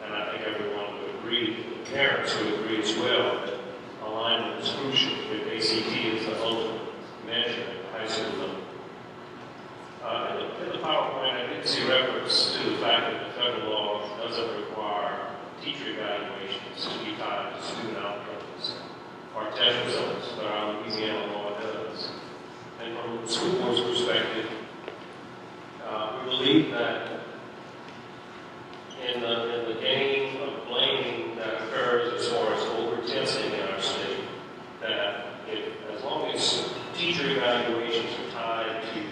Speaker 17: And I think everyone would agree, the parents would agree as well, that alignment is crucial if ACT is the ultimate measure at the high school level. In the PowerPoint, I did see reference to the fact that the federal law doesn't require teacher evaluations to be tied to student outcomes or test results, but our Louisiana law does. And from the school board's perspective, we believe that in the game of blaming that occurs as far as over-testing in our state, that as long as teacher evaluations are tied to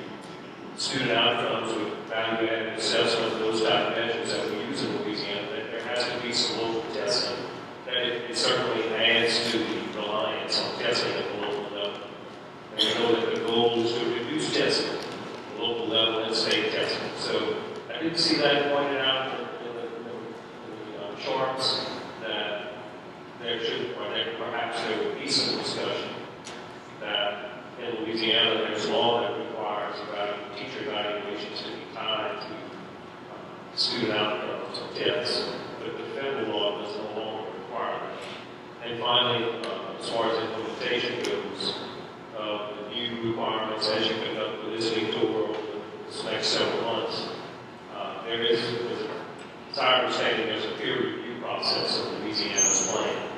Speaker 17: student outcomes with value-added assessment, those type of measures that we use in Louisiana, that there has to be some local testing, that it certainly adds to the reliance on testing at the local level. And we know that the goal is to reduce testing at the local level and state testing. So I did see that pointed out in the charts, that there should, or that perhaps there would be some discussion that in Louisiana there's law that requires teacher evaluations to be tied to student outcomes or tests, but the federal law does no longer require that. And finally, as far as implementation goes, the new requirements as you conduct the listening tour over this next several months, there is, as I understand it, there's a peer review process of Louisiana's plan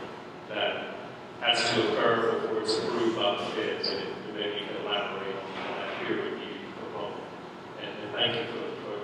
Speaker 17: that has to occur before it's approved by the feds, and maybe you can elaborate on that peer review component. And thank you for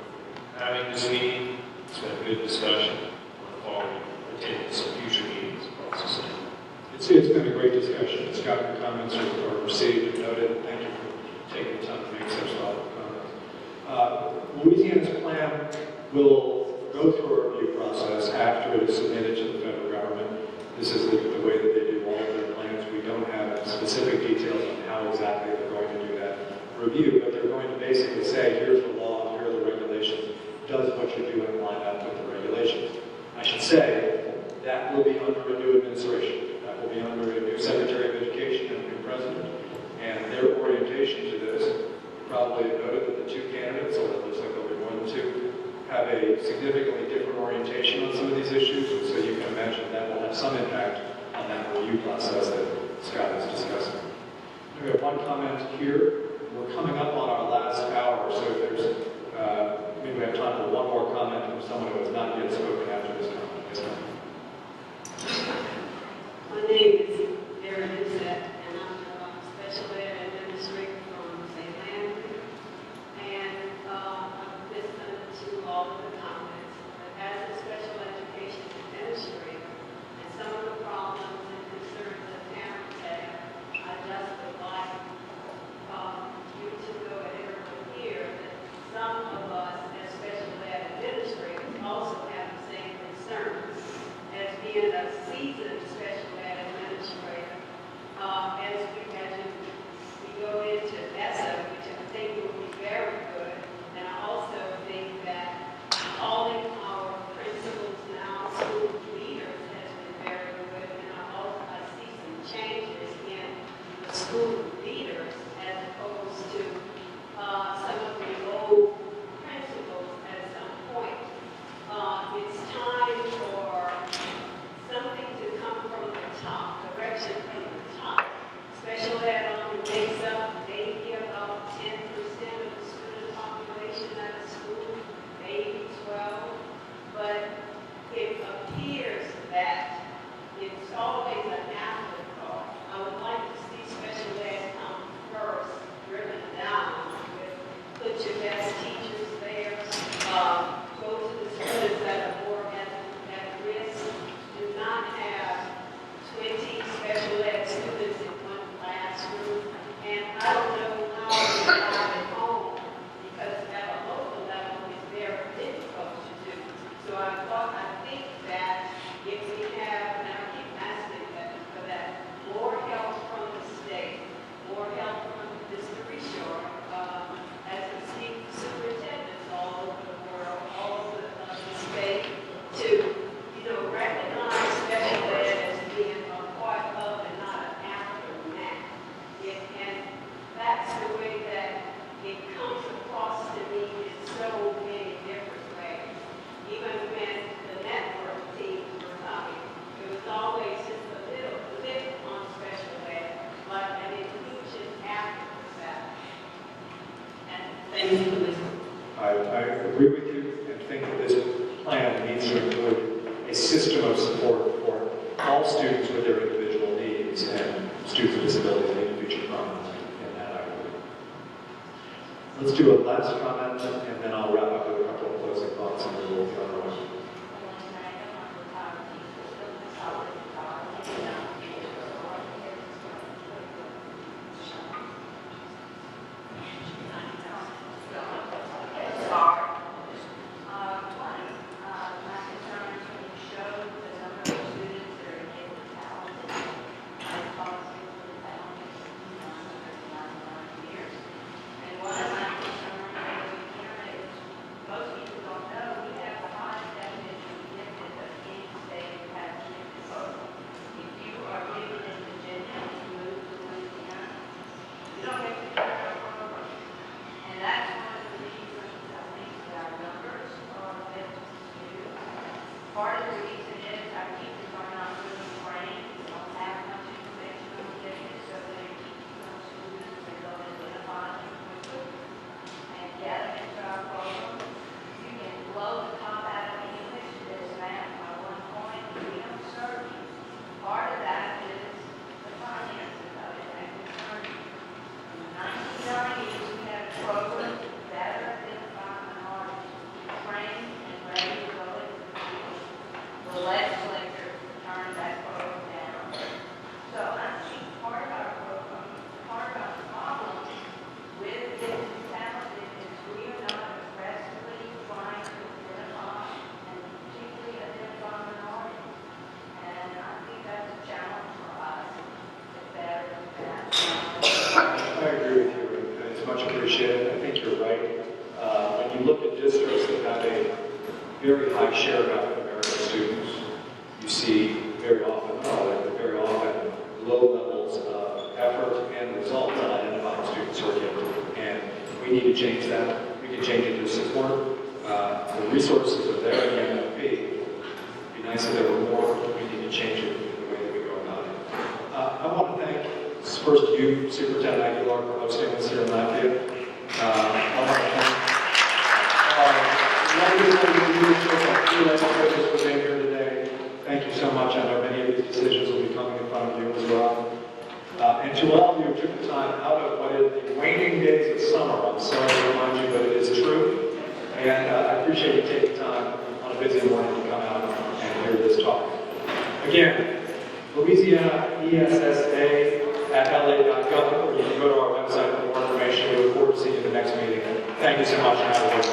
Speaker 17: having this meeting. It's been a good discussion. I look forward to attending some future meetings across the state.
Speaker 3: It's been a great discussion. Scott, your comments are received and noted. Thank you for taking the time to make such thoughtful comments. Louisiana's plan will go through a review process after it is submitted to the federal government. This is the way that they do all of their plans. We don't have specific details on how exactly they're going to do that review, but they're going to basically say, here's the law, here are the regulations. Does what you're doing line up with the regulations? I should say that will be under a new administration. That will be under a new Secretary of Education and a new President. And their orientation to this, you probably noted that the two candidates, although it looks like there'll be more than two, have a significantly different orientation on some of these issues, and so you can imagine that will have some impact on that review process that Scott is discussing. We have one comment here. We're coming up on our last hour, so if there's, maybe we have time for one more comment from someone who has not yet spoken after this comment. Yes, ma'am.
Speaker 10: My name is Erin Bissett, and I'm a special ed administrator from St. Landry. And I've listened to all of the comments. But as a special education administrator, and some of the problems and concerns that parents have, I just would like you to know and everyone here that some of us as special ed administrators also have the same concerns. As being a seasoned special ed administrator, as we go into ESSA, which I think will be very good, and I also think that calling our principals now school leaders has been very good, and I see some changes in the school leaders as opposed to some of the old principals at some point. It's time for something to come from the top, direction from the top. Special ed only makes up maybe about 10% of the student population at a school, maybe 12, but it appears that it's always an afterthought. I would like to see special ed come first, driven down with put your best teachers there, go to the students that are more at risk. Do not have 20 special ed students in one classroom. And I don't know how to drive it home because at a local level it's very difficult to do. So I think that if we have, and I keep asking for that, more help from the state, more help from Mr. Reshore, as we see superintendents all over the world, all over the state, to recognize special ed as being a part of and not an aftermath. And that's the way that it comes across to me in so many different ways. Even when the network teams were coming, it was always just a little blip on special ed, like an inclusion after the fact. And thank you for listening.
Speaker 3: I agree with you and think that this plan needs to include a system of support for all students with their individual needs, and students with disabilities need to feature prominently in that, I believe. Let's do a last comment, and then I'll wrap up with a couple of closing thoughts, and we will be on our way.
Speaker 10: Most people don't know we have the highest
Speaker 5: legislature turned that program down. So I think part of our problem with this mentality is we are not aggressively trying to identify and particularly identify minorities. And I think that's a challenge for us. It's better than that.
Speaker 3: I agree with you, and it's much appreciated. I think you're right. When you look at districts that have a very high share of African American students, you see very often low levels of effort and results on identifying students who are gifted. And we need to change that. We can change it through support. The resources are there in the MFP. It'd be nice if there were more. We need to change it in the way that we go about it. I want to thank first you, Superintendent Aguilar, for hosting us here in Lafayette. I want to thank legislators for being here today. Thank you so much. I know many of these decisions will be coming in front of you as well. And to all of you who took the time out of what is the waning days of summer, I'm sorry to remind you, but it is true. And I appreciate you taking time on a busy morning to come out and hear this talk. Again, Louisiana ESSA at la.gov, or you can go to our website for more information. We look forward to seeing you at the next meeting. Thank you so much, and have a wonderful day.